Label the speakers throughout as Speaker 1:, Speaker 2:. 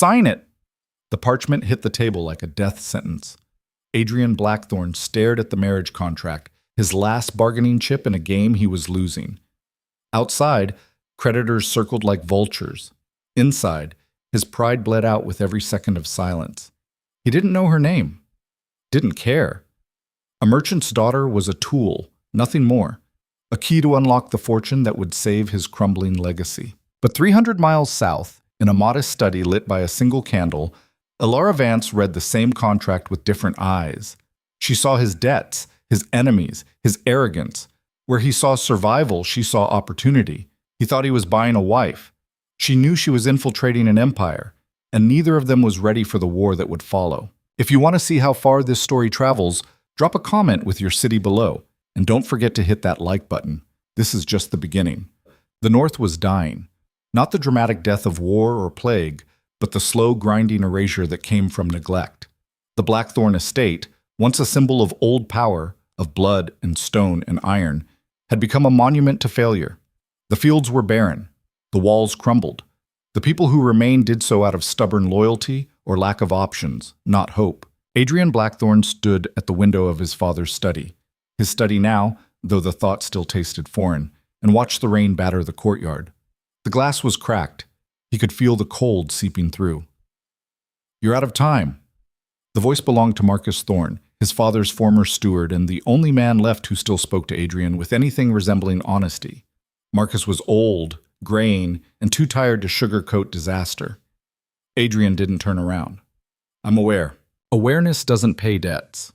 Speaker 1: Sign it! The parchment hit the table like a death sentence. Adrian Blackthornne stared at the marriage contract, his last bargaining chip in a game he was losing. Outside, creditors circled like vultures. Inside, his pride bled out with every second of silence. He didn't know her name. Didn't care. A merchant's daughter was a tool, nothing more. A key to unlock the fortune that would save his crumbling legacy. But 300 miles south, in a modest study lit by a single candle, Elara Vance read the same contract with different eyes. She saw his debts, his enemies, his arrogance. Where he saw survival, she saw opportunity. He thought he was buying a wife. She knew she was infiltrating an empire, and neither of them was ready for the war that would follow. If you want to see how far this story travels, drop a comment with your city below, and don't forget to hit that like button. This is just the beginning. The North was dying. Not the dramatic death of war or plague, but the slow, grinding erasure that came from neglect. The Blackthornne estate, once a symbol of old power, of blood and stone and iron, had become a monument to failure. The fields were barren. The walls crumbled. The people who remained did so out of stubborn loyalty or lack of options, not hope. Adrian Blackthornne stood at the window of his father's study. His study now, though the thought still tasted foreign, and watched the rain batter the courtyard. The glass was cracked. He could feel the cold seeping through. "You're out of time." The voice belonged to Marcus Thorne, his father's former steward and the only man left who still spoke to Adrian with anything resembling honesty. Marcus was old, graying, and too tired to sugarcoat disaster. Adrian didn't turn around. "I'm aware. Awareness doesn't pay debts."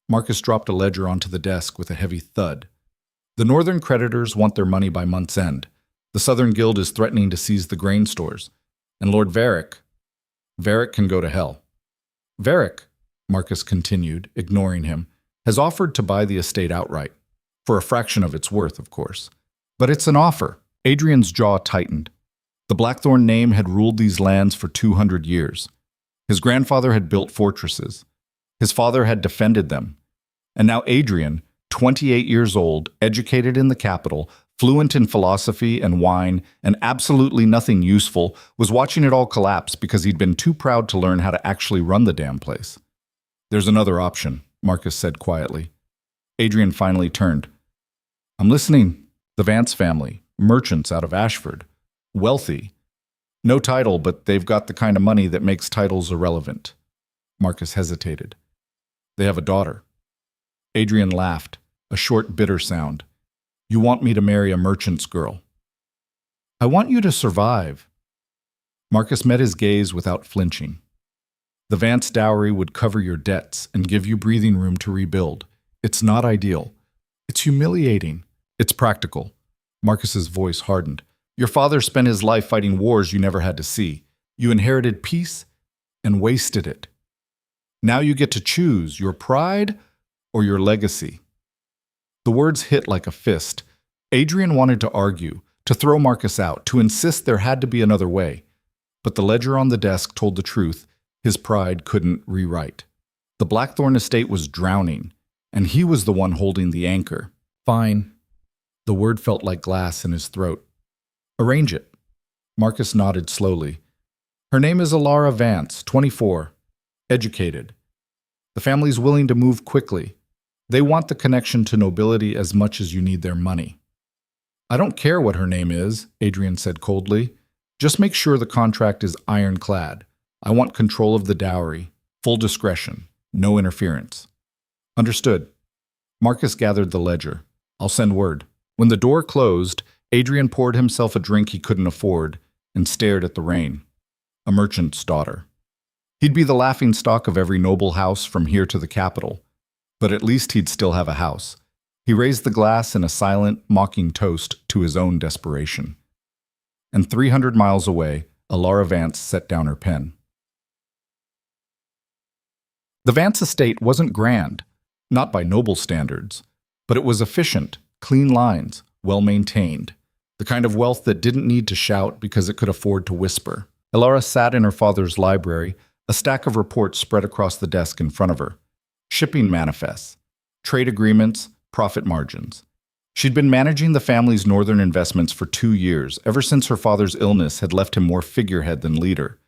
Speaker 1: Marcus dropped a ledger onto the desk with a heavy thud. "The northern creditors want their money by month's end. The Southern Guild is threatening to seize the grain stores. And Lord Varick can go to hell." "Varick," Marcus continued, ignoring him, "has offered to buy the estate outright. For a fraction of its worth, of course. But it's an offer." Adrian's jaw tightened. The Blackthornne name had ruled these lands for 200 years. His grandfather had built fortresses. His father had defended them. And now Adrian, 28 years old, educated in the capital, fluent in philosophy and wine, and absolutely nothing useful, was watching it all collapse because he'd been too proud to learn how to actually run the damn place. "There's another option," Marcus said quietly. Adrian finally turned. "I'm listening." The Vance family, merchants out of Ashford. Wealthy. No title, but they've got the kind of money that makes titles irrelevant. Marcus hesitated. "They have a daughter." Adrian laughed, a short, bitter sound. "You want me to marry a merchant's girl?" "I want you to survive." Marcus met his gaze without flinching. "The Vance dowry would cover your debts and give you breathing room to rebuild. It's not ideal. It's humiliating. It's practical." Marcus's voice hardened. "Your father spent his life fighting wars you never had to see. You inherited peace and wasted it. Now you get to choose your pride or your legacy." The words hit like a fist. Adrian wanted to argue, to throw Marcus out, to insist there had to be another way. But the ledger on the desk told the truth his pride couldn't rewrite. The Blackthornne estate was drowning, and he was the one holding the anchor. "Fine." The word felt like glass in his throat. "Arrange it." Marcus nodded slowly. "Her name is Elara Vance, 24. Educated. The family's willing to move quickly. They want the connection to nobility as much as you need their money." "I don't care what her name is," Adrian said coldly. "Just make sure the contract is ironclad. I want control of the dowry, full discretion, no interference." "Understood." Marcus gathered the ledger. "I'll send word." When the door closed, Adrian poured himself a drink he couldn't afford and stared at the rain. A merchant's daughter. He'd be the laughingstock of every noble house from here to the capital, but at least he'd still have a house. He raised the glass in a silent, mocking toast to his own desperation. And 300 miles away, Elara Vance set down her pen. The Vance estate wasn't grand, not by noble standards, but it was efficient, clean lines, well-maintained, the kind of wealth that didn't need to shout because it could afford to whisper. Elara sat in her father's library, a stack of reports spread across the desk in front of her. Shipping manifests, trade agreements, profit margins. She'd been managing the family's northern investments for 2 years, ever since her father's illness had left him more figurehead than leader.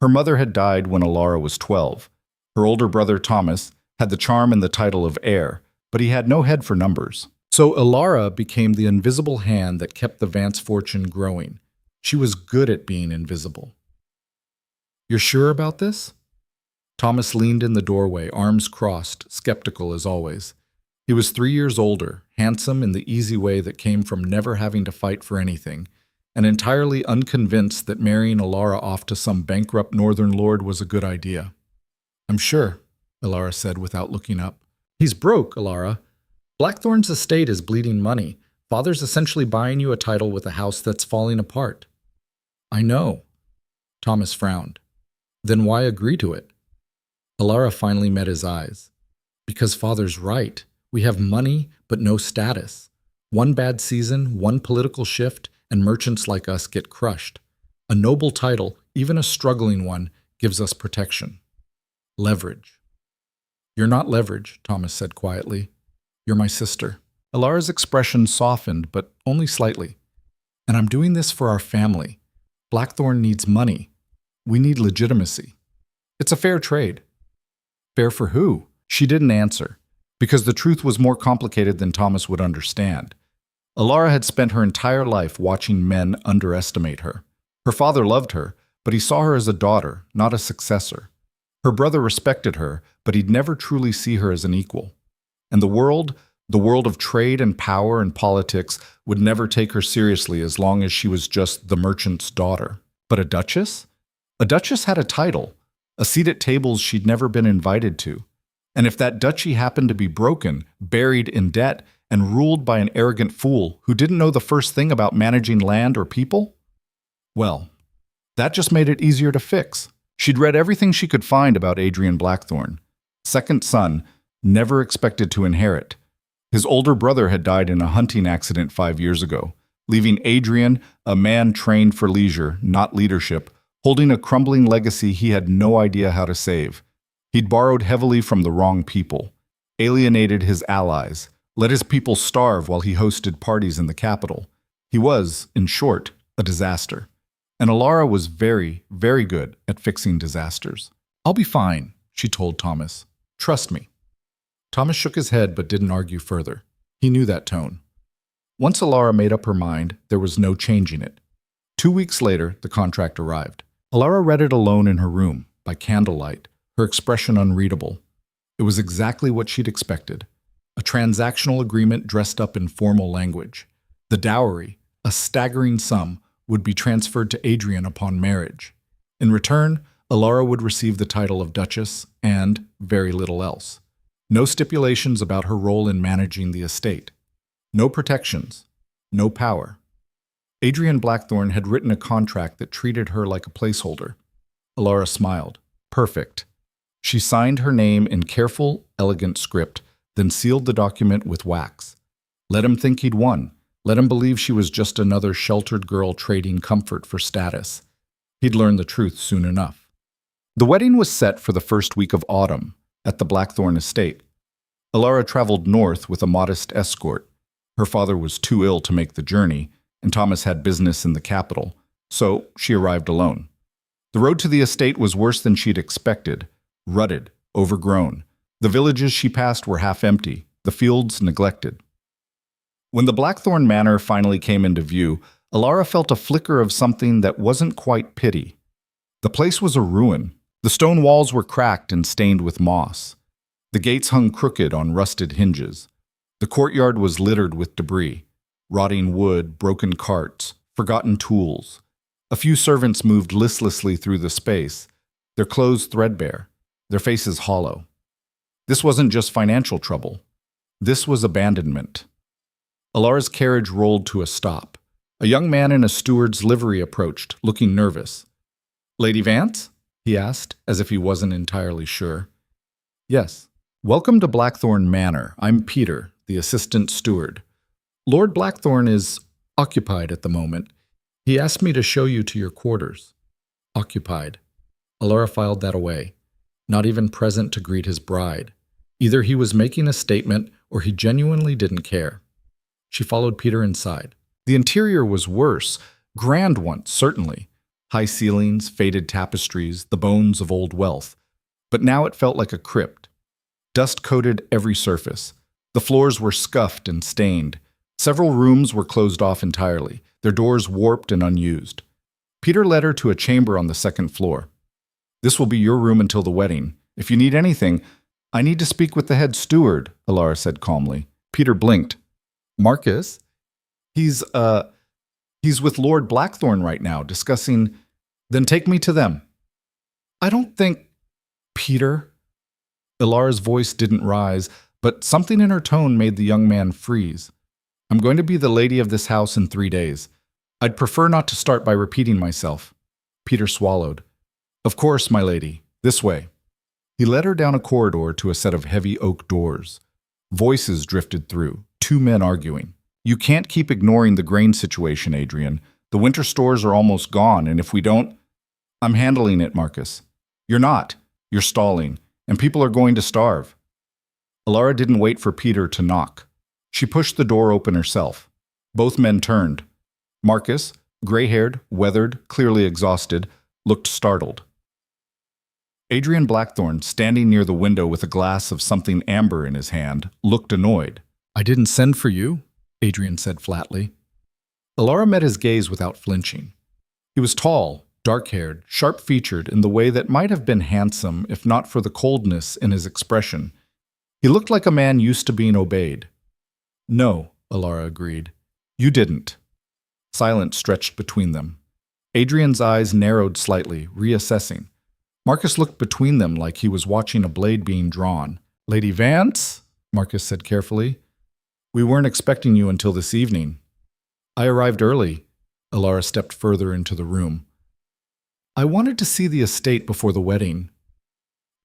Speaker 1: Her mother had died when Alara was 12. Her older brother, Thomas, had the charm and the title of heir, but he had no head for numbers. So Alara became the invisible hand that kept the Vance fortune growing. She was good at being invisible. "You're sure about this?" Thomas leaned in the doorway, arms crossed, skeptical as always. He was 3 years older, handsome in the easy way that came from never having to fight for anything, and entirely unconvinced that marrying Alara off to some bankrupt northern lord was a good idea. "I'm sure," Alara said without looking up. "He's broke, Alara. Blackthorne's estate is bleeding money. Father's essentially buying you a title with a house that's falling apart." "I know." Thomas frowned. "Then why agree to it?" Alara finally met his eyes. "Because Father's right. We have money, but no status. One bad season, one political shift, and merchants like us get crushed. A noble title, even a struggling one, gives us protection. Leverage." "You're not leverage," Thomas said quietly. "You're my sister." Alara's expression softened, but only slightly. "And I'm doing this for our family. Blackthorne needs money. We need legitimacy. It's a fair trade." "Fair for who?" She didn't answer, because the truth was more complicated than Thomas would understand. Alara had spent her entire life watching men underestimate her. Her father loved her, but he saw her as a daughter, not a successor. Her brother respected her, but he'd never truly see her as an equal. And the world of trade and power and politics, would never take her seriously as long as she was just the merchant's daughter. But a duchess? A duchess had a title, a seat at tables she'd never been invited to. And if that duchy happened to be broken, buried in debt, and ruled by an arrogant fool who didn't know the first thing about managing land or people, well, that just made it easier to fix. She'd read everything she could find about Adrian Blackthorne. Second son, never expected to inherit. His older brother had died in a hunting accident 5 years ago, leaving Adrian, a man trained for leisure, not leadership, holding a crumbling legacy he had no idea how to save. He'd borrowed heavily from the wrong people, alienated his allies, let his people starve while he hosted parties in the capital. He was, in short, a disaster. And Alara was very, very good at fixing disasters. "I'll be fine," she told Thomas. "Trust me." Thomas shook his head but didn't argue further. He knew that tone. Once Alara made up her mind, there was no changing it. 2 weeks later, the contract arrived. Alara read it alone in her room, by candlelight, her expression unreadable. It was exactly what she'd expected. A transactional agreement dressed up in formal language. The dowry, a staggering sum, would be transferred to Adrian upon marriage. In return, Alara would receive the title of Duchess and very little else. No stipulations about her role in managing the estate. No protections. No power. Adrian Blackthorne had written a contract that treated her like a placeholder. Alara smiled. Perfect. She signed her name in careful, elegant script, then sealed the document with wax. Let him think he'd won. Let him believe she was just another sheltered girl trading comfort for status. He'd learn the truth soon enough. The wedding was set for the first week of autumn, at the Blackthorne estate. Alara traveled north with a modest escort. Her father was too ill to make the journey, and Thomas had business in the capital, so she arrived alone. The road to the estate was worse than she'd expected, rutted, overgrown. The villages she passed were half empty, the fields neglected. When the Blackthorne Manor finally came into view, Alara felt a flicker of something that wasn't quite pity. The place was a ruin. The stone walls were cracked and stained with moss. The gates hung crooked on rusted hinges. The courtyard was littered with debris, rotting wood, broken carts, forgotten tools. A few servants moved listlessly through the space, their clothes threadbare, their faces hollow. This wasn't just financial trouble. This was abandonment. Alara's carriage rolled to a stop. A young man in a steward's livery approached, looking nervous. "Lady Vance?" he asked, as if he wasn't entirely sure. "Yes. Welcome to Blackthorne Manor. I'm Peter, the assistant steward. Lord Blackthorne is occupied at the moment. He asked me to show you to your quarters." Occupied. Alara filed that away. Not even present to greet his bride. Either he was making a statement or he genuinely didn't care. She followed Peter inside. The interior was worse, grand once, certainly. High ceilings, faded tapestries, the bones of old wealth. But now it felt like a crypt. Dust coated every surface. The floors were scuffed and stained. Several rooms were closed off entirely, their doors warped and unused. Peter led her to a chamber on the second floor. "This will be your room until the wedding. If you need anything, I need to speak with the head steward," Alara said calmly. Peter blinked. "Marcus? He's with Lord Blackthornne right now, discussing—" "Then take me to them." "I don't think—" "Peter?" Ilara's voice didn't rise, but something in her tone made the young man freeze. "I'm going to be the lady of this house in 3 days. I'd prefer not to start by repeating myself." Peter swallowed. "Of course, my lady. This way." He led her down a corridor to a set of heavy oak doors. Voices drifted through, 2 men arguing. "You can't keep ignoring the grain situation, Adrian. The winter stores are almost gone, and if we don't—" "I'm handling it, Marcus." "You're not. You're stalling, and people are going to starve." Alara didn't wait for Peter to knock. She pushed the door open herself. Both men turned. Marcus, gray-haired, weathered, clearly exhausted, looked startled. Adrian Blackthornne, standing near the window with a glass of something amber in his hand, looked annoyed. "I didn't send for you," Adrian said flatly. Alara met his gaze without flinching. He was tall, dark-haired, sharp-featured in the way that might have been handsome if not for the coldness in his expression. He looked like a man used to being obeyed. "No," Alara agreed. "You didn't." Silence stretched between them. Adrian's eyes narrowed slightly, reassessing. Marcus looked between them like he was watching a blade being drawn. "Lady Vance," Marcus said carefully, "we weren't expecting you until this evening." "I arrived early." Alara stepped further into the room. "I wanted to see the estate before the wedding."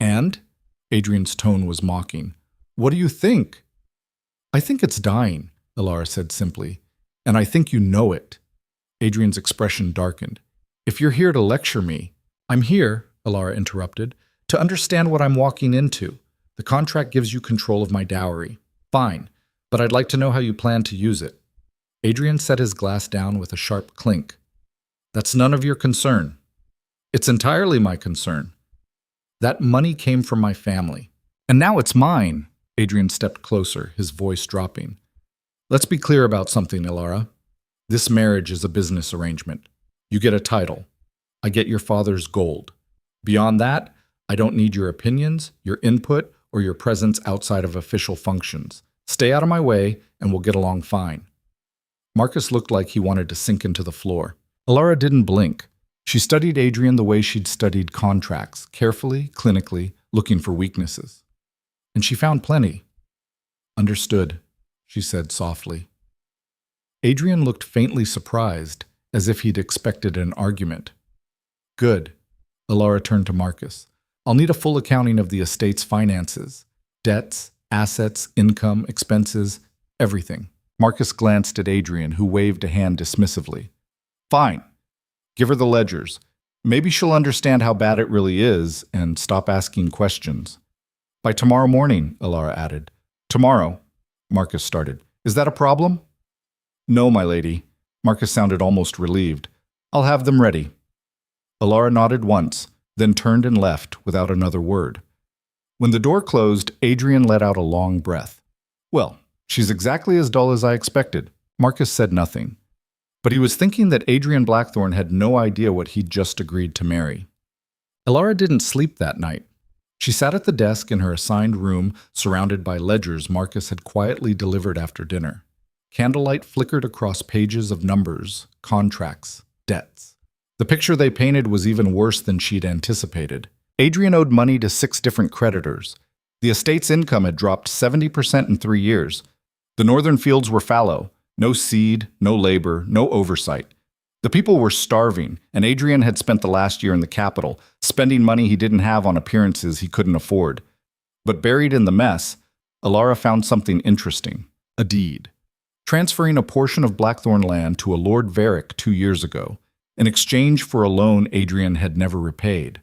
Speaker 1: "And?" Adrian's tone was mocking. "What do you think?" "I think it's dying," Alara said simply. "And I think you know it." Adrian's expression darkened. "If you're here to lecture me—" "I'm here," Alara interrupted, "to understand what I'm walking into. The contract gives you control of my dowry. Fine, but I'd like to know how you plan to use it." Adrian set his glass down with a sharp clink. "That's none of your concern." "It's entirely my concern. That money came from my family. And now it's mine." Adrian stepped closer, his voice dropping. "Let's be clear about something, Alara. This marriage is a business arrangement. You get a title. I get your father's gold. Beyond that, I don't need your opinions, your input, or your presence outside of official functions. Stay out of my way, and we'll get along fine." Marcus looked like he wanted to sink into the floor. Alara didn't blink. She studied Adrian the way she'd studied contracts, carefully, clinically, looking for weaknesses. And she found plenty. "Understood," she said softly. Adrian looked faintly surprised, as if he'd expected an argument. "Good." Alara turned to Marcus. "I'll need a full accounting of the estate's finances. Debts, assets, income, expenses, everything." Marcus glanced at Adrian, who waved a hand dismissively. "Fine. Give her the ledgers. Maybe she'll understand how bad it really is and stop asking questions." "By tomorrow morning," Alara added. "Tomorrow," Marcus started. "Is that a problem?" "No, my lady." Marcus sounded almost relieved. "I'll have them ready." Alara nodded once, then turned and left without another word. When the door closed, Adrian let out a long breath. "Well, she's exactly as dull as I expected." Marcus said nothing. But he was thinking that Adrian Blackthornne had no idea what he'd just agreed to marry. Alara didn't sleep that night. She sat at the desk in her assigned room, surrounded by ledgers Marcus had quietly delivered after dinner. Candlelight flickered across pages of numbers, contracts, debts. The picture they painted was even worse than she'd anticipated. Adrian owed money to 6 different creditors. The estate's income had dropped 70% in 3 years. The northern fields were fallow. No seed, no labor, no oversight. The people were starving, and Adrian had spent the last year in the capital, spending money he didn't have on appearances he couldn't afford. But buried in the mess, Alara found something interesting: a deed. Transferring a portion of Blackthornne land to a Lord Varick 2 years ago, in exchange for a loan Adrian had never repaid.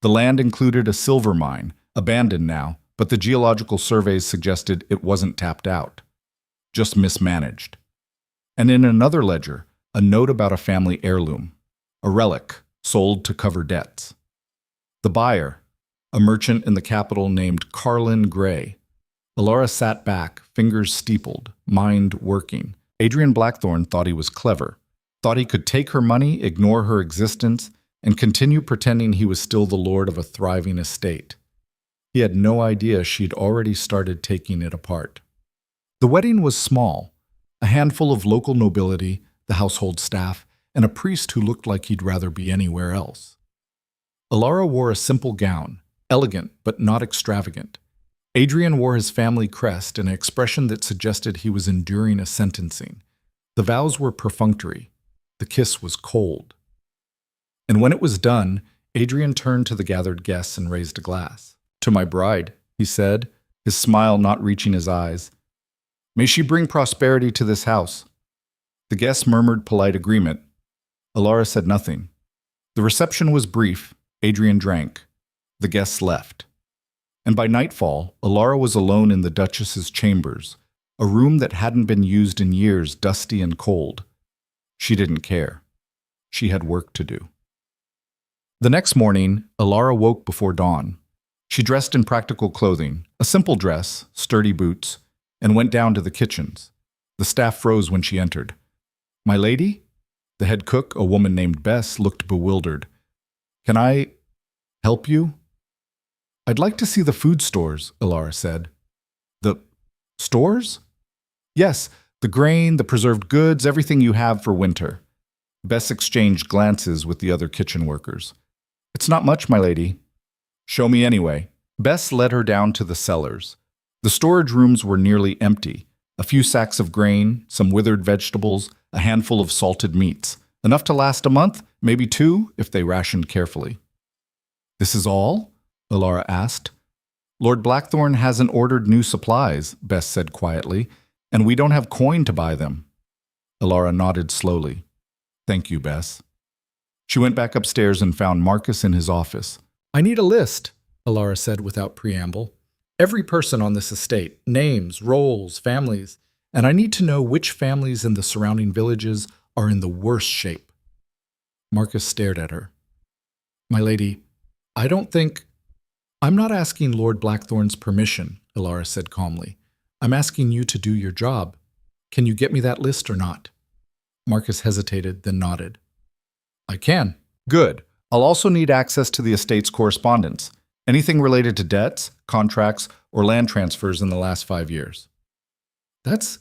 Speaker 1: The land included a silver mine, abandoned now, but the geological surveys suggested it wasn't tapped out, just mismanaged. And in another ledger, a note about a family heirloom. a relic sold to cover debts. The buyer, a merchant in the capital named Carlin Gray. Alara sat back, fingers steepled, mind working. Adrian Blackthorne thought he was clever, thought he could take her money, ignore her existence, and continue pretending he was still the lord of a thriving estate. He had no idea she'd already started taking it apart. The wedding was small, a handful of local nobility, the household staff, and a priest who looked like he'd rather be anywhere else. Alara wore a simple gown, elegant but not extravagant. Adrian wore his family crest, an expression that suggested he was enduring a sentencing. The vows were perfunctory. The kiss was cold. And when it was done, Adrian turned to the gathered guests and raised a glass. "To my bride," he said, his smile not reaching his eyes. "May she bring prosperity to this house." The guests murmured polite agreement. Alara said nothing. The reception was brief. Adrian drank. The guests left. And by nightfall, Alara was alone in the Duchess's chambers, a room that hadn't been used in years, dusty and cold. She didn't care. She had work to do. The next morning, Alara woke before dawn. She dressed in practical clothing, a simple dress, sturdy boots, and went down to the kitchens. The staff froze when she entered. "My lady?" The head cook, a woman named Bess, looked bewildered. "Can I help you?" "I'd like to see the food stores," Alara said. "The stores?" "Yes, the grain, the preserved goods, everything you have for winter." Bess exchanged glances with the other kitchen workers. "It's not much, my lady." "Show me anyway." Bess led her down to the cellars. The storage rooms were nearly empty. A few sacks of grain, some withered vegetables, a handful of salted meats. Enough to last a month, maybe 2, if they rationed carefully. "This is all?" Alara asked. "Lord Blackthorne hasn't ordered new supplies," Bess said quietly, "and we don't have coin to buy them." Alara nodded slowly. "Thank you, Bess." She went back upstairs and found Marcus in his office. "I need a list," Alara said without preamble. "Every person on this estate, names, roles, families, and I need to know which families in the surrounding villages are in the worst shape." Marcus stared at her. "My lady, I'm not asking Lord Blackthorne's permission," Alara said calmly. "I'm asking you to do your job. Can you get me that list or not?" Marcus hesitated, then nodded. "I can." "Good. I'll also need access to the estate's correspondence. Anything related to debts, contracts, or land transfers in the last 5 years." "That's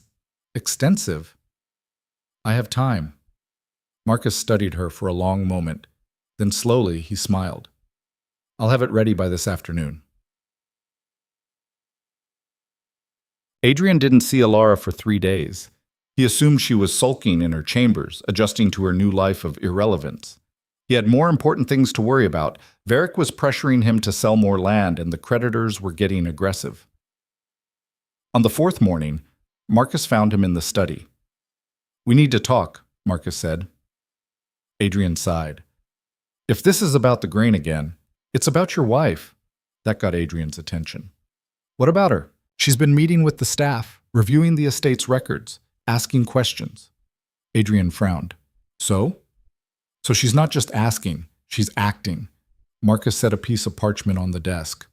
Speaker 1: extensive." "I have time." Marcus studied her for a long moment. Then slowly he smiled. "I'll have it ready by this afternoon." Adrian didn't see Alara for 3 days. He assumed she was sulking in her chambers, adjusting to her new life of irrelevance. He had more important things to worry about. Varric was pressuring him to sell more land, and the creditors were getting aggressive. On the 4th morning, Marcus found him in the study. "We need to talk," Marcus said. Adrian sighed. "If this is about the grain again, it's about your wife." That got Adrian's attention. "What about her?" "She's been meeting with the staff, reviewing the estate's records, asking questions." Adrian frowned. "So?" "So she's not just asking, she's acting." Marcus set a piece of parchment on the desk.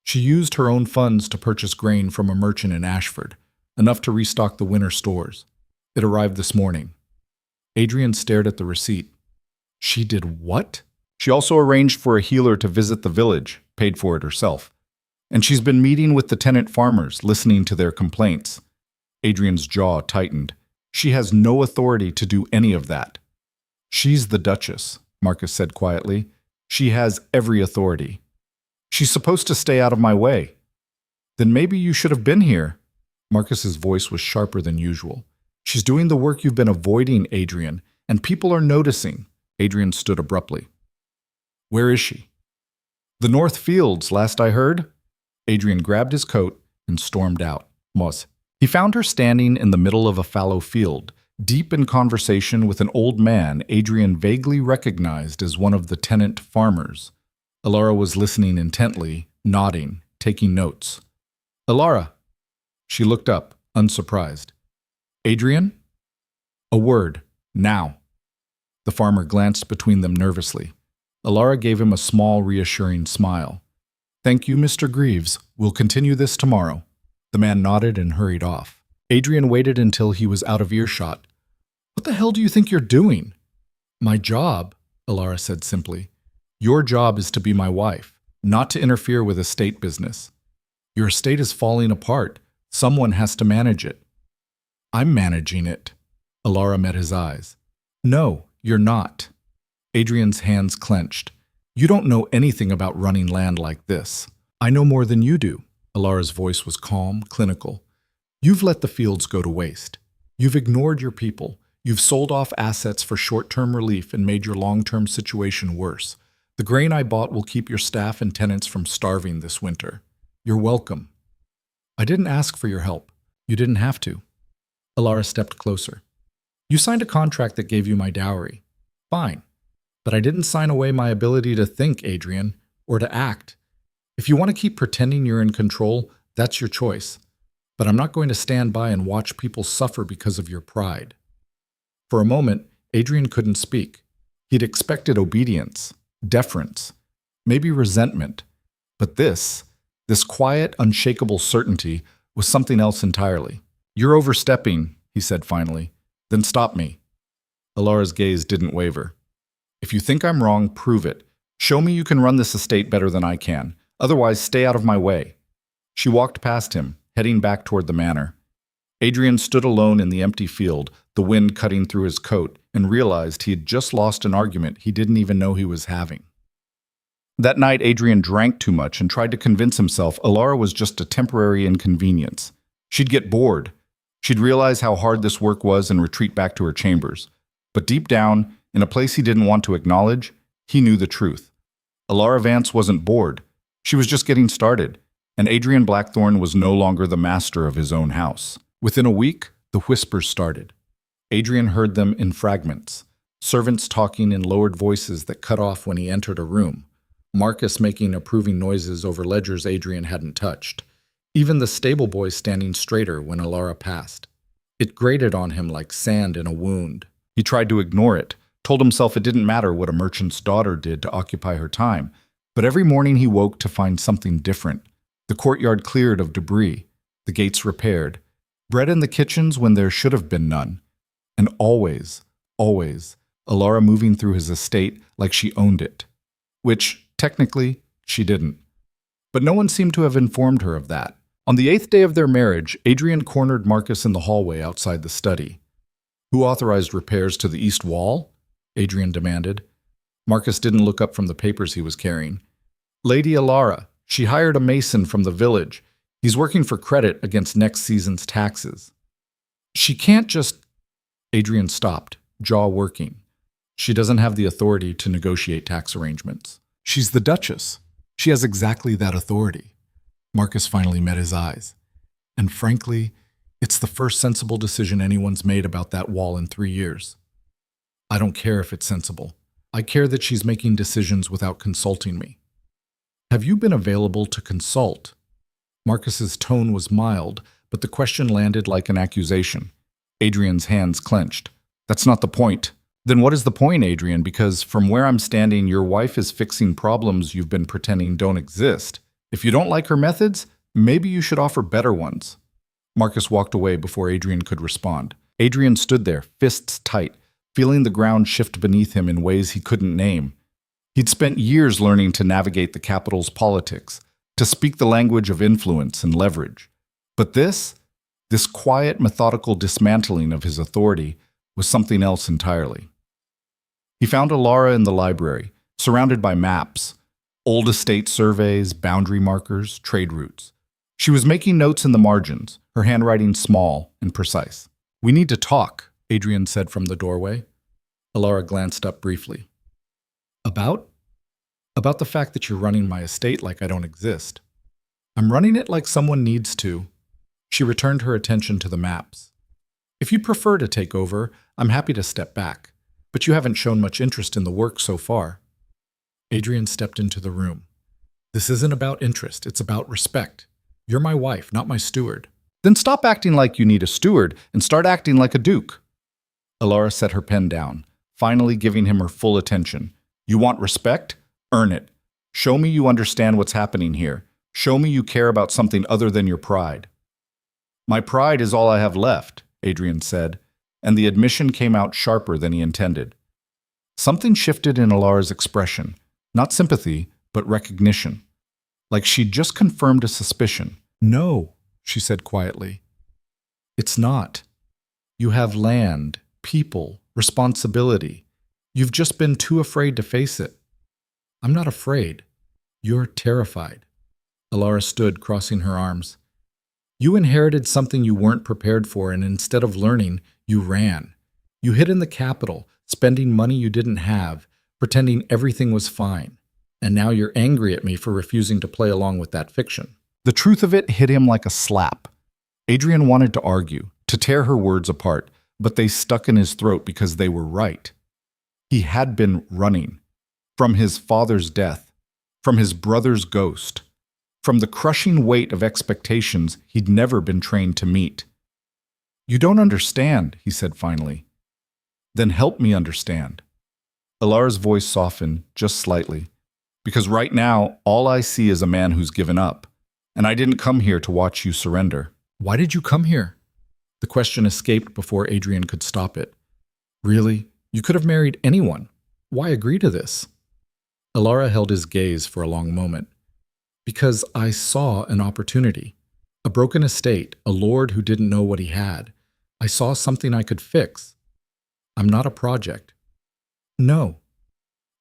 Speaker 1: "She used her own funds to purchase grain from a merchant in Ashford, enough to restock the winter stores. It arrived this morning." Adrian stared at the receipt. "She did what?" "She also arranged for a healer to visit the village, paid for it herself. And she's been meeting with the tenant farmers, listening to their complaints." Adrian's jaw tightened. "She has no authority to do any of that." "She's the Duchess," Marcus said quietly. "She has every authority. She's supposed to stay out of my way." "Then maybe you should have been here." Marcus's voice was sharper than usual. "She's doing the work you've been avoiding, Adrian, and people are noticing." Adrian stood abruptly. "Where is she?" "The North Fields, last I heard." Adrian grabbed his coat and stormed out. He found her standing in the middle of a fallow field, deep in conversation with an old man Adrian vaguely recognized as one of the tenant farmers. Alara was listening intently, nodding, taking notes. "Alara." She looked up, unsurprised. "Adrian?" "A word, now." The farmer glanced between them nervously. Alara gave him a small, reassuring smile. "Thank you, Mr. Greaves. We'll continue this tomorrow." The man nodded and hurried off. Adrian waited until he was out of earshot. "What the hell do you think you're doing?" "My job," Alara said simply. "Your job is to be my wife, not to interfere with estate business. Your estate is falling apart. Someone has to manage it." "I'm managing it." Alara met his eyes. "No, you're not." Adrian's hands clenched. "You don't know anything about running land like this." "I know more than you do." Alara's voice was calm, clinical. "You've let the fields go to waste. You've ignored your people. You've sold off assets for short-term relief and made your long-term situation worse. The grain I bought will keep your staff and tenants from starving this winter. You're welcome." "I didn't ask for your help. You didn't have to." Alara stepped closer. "You signed a contract that gave you my dowry. Fine. But I didn't sign away my ability to think, Adrian, or to act. If you want to keep pretending you're in control, that's your choice. But I'm not going to stand by and watch people suffer because of your pride." For a moment, Adrian couldn't speak. He'd expected obedience, deference, maybe resentment. But this quiet, unshakable certainty was something else entirely. "You're overstepping," he said finally. "Then stop me." Alara's gaze didn't waver. "If you think I'm wrong, prove it. Show me you can run this estate better than I can. Otherwise, stay out of my way." She walked past him, heading back toward the manor. Adrian stood alone in the empty field, the wind cutting through his coat, and realized he had just lost an argument he didn't even know he was having. That night, Adrian drank too much and tried to convince himself Alara was just a temporary inconvenience. She'd get bored. She'd realize how hard this work was and retreat back to her chambers. But deep down, in a place he didn't want to acknowledge, he knew the truth. Alara Vance wasn't bored. She was just getting started, and Adrian Blackthornne was no longer the master of his own house. Within a week, the whispers started. Adrian heard them in fragments, servants talking in lowered voices that cut off when he entered a room, Marcus making approving noises over ledgers Adrian hadn't touched, even the stable boy standing straighter when Alara passed. It grated on him like sand in a wound. He tried to ignore it, told himself it didn't matter what a merchant's daughter did to occupy her time, but every morning he woke to find something different. The courtyard cleared of debris, the gates repaired, bread in the kitchens when there should have been none, and always, Alara moving through his estate like she owned it, which, technically, she didn't. But no one seemed to have informed her of that. On the 8th day of their marriage, Adrian cornered Marcus in the hallway outside the study. "Who authorized repairs to the east wall?" Adrian demanded. Marcus didn't look up from the papers he was carrying. "Lady Alara. She hired a mason from the village. He's working for credit against next season's taxes." "She can't just—" Adrian stopped, jaw working. "She doesn't have the authority to negotiate tax arrangements. She's the Duchess. She has exactly that authority." Marcus finally met his eyes. "And frankly, it's the first sensible decision anyone's made about that wall in 3 years. I don't care if it's sensible. I care that she's making decisions without consulting me." "Have you been available to consult?" Marcus's tone was mild, but the question landed like an accusation. Adrian's hands clenched. "That's not the point." "Then what is the point, Adrian? Because from where I'm standing, your wife is fixing problems you've been pretending don't exist. If you don't like her methods, maybe you should offer better ones." Marcus walked away before Adrian could respond. Adrian stood there, fists tight, feeling the ground shift beneath him in ways he couldn't name. He'd spent years learning to navigate the capital's politics, to speak the language of influence and leverage. But this quiet, methodical dismantling of his authority was something else entirely. He found Alara in the library, surrounded by maps, old estate surveys, boundary markers, trade routes. She was making notes in the margins, her handwriting small and precise. "We need to talk," Adrian said from the doorway. Alara glanced up briefly. "About?" "About the fact that you're running my estate like I don't exist." "I'm running it like someone needs to." She returned her attention to the maps. "If you prefer to take over, I'm happy to step back, but you haven't shown much interest in the work so far." Adrian stepped into the room. "This isn't about interest, it's about respect. You're my wife, not my steward." "Then stop acting like you need a steward and start acting like a duke." Alara set her pen down. finally giving him her full attention. You want respect? Earn it. Show me you understand what's happening here. Show me you care about something other than your pride. My pride is all I have left, Adrian said, and the admission came out sharper than he intended. Something shifted in Alara's expression, not sympathy, but recognition. Like she'd just confirmed a suspicion. No, she said quietly. It's not. You have land, people, responsibility. You've just been too afraid to face it. I'm not afraid. You're terrified. Alara stood, crossing her arms. You inherited something you weren't prepared for, and instead of learning, you ran. You hid in the capital, spending money you didn't have, pretending everything was fine. And now you're angry at me for refusing to play along with that fiction. The truth of it hit him like a slap. Adrian wanted to argue, to tear her words apart, but they stuck in his throat because they were right. He had been running. From his father's death, from his brother's ghost, from the crushing weight of expectations he'd never been trained to meet. You don't understand, he said finally. Then help me understand. Alara's voice softened just slightly, because right now all I see is a man who's given up, and I didn't come here to watch you surrender. Why did you come here? The question escaped before Adrian could stop it. Really? You could have married anyone. Why agree to this? Alara held his gaze for a long moment. Because I saw an opportunity. A broken estate, a lord who didn't know what he had. I saw something I could fix. I'm not a project. No,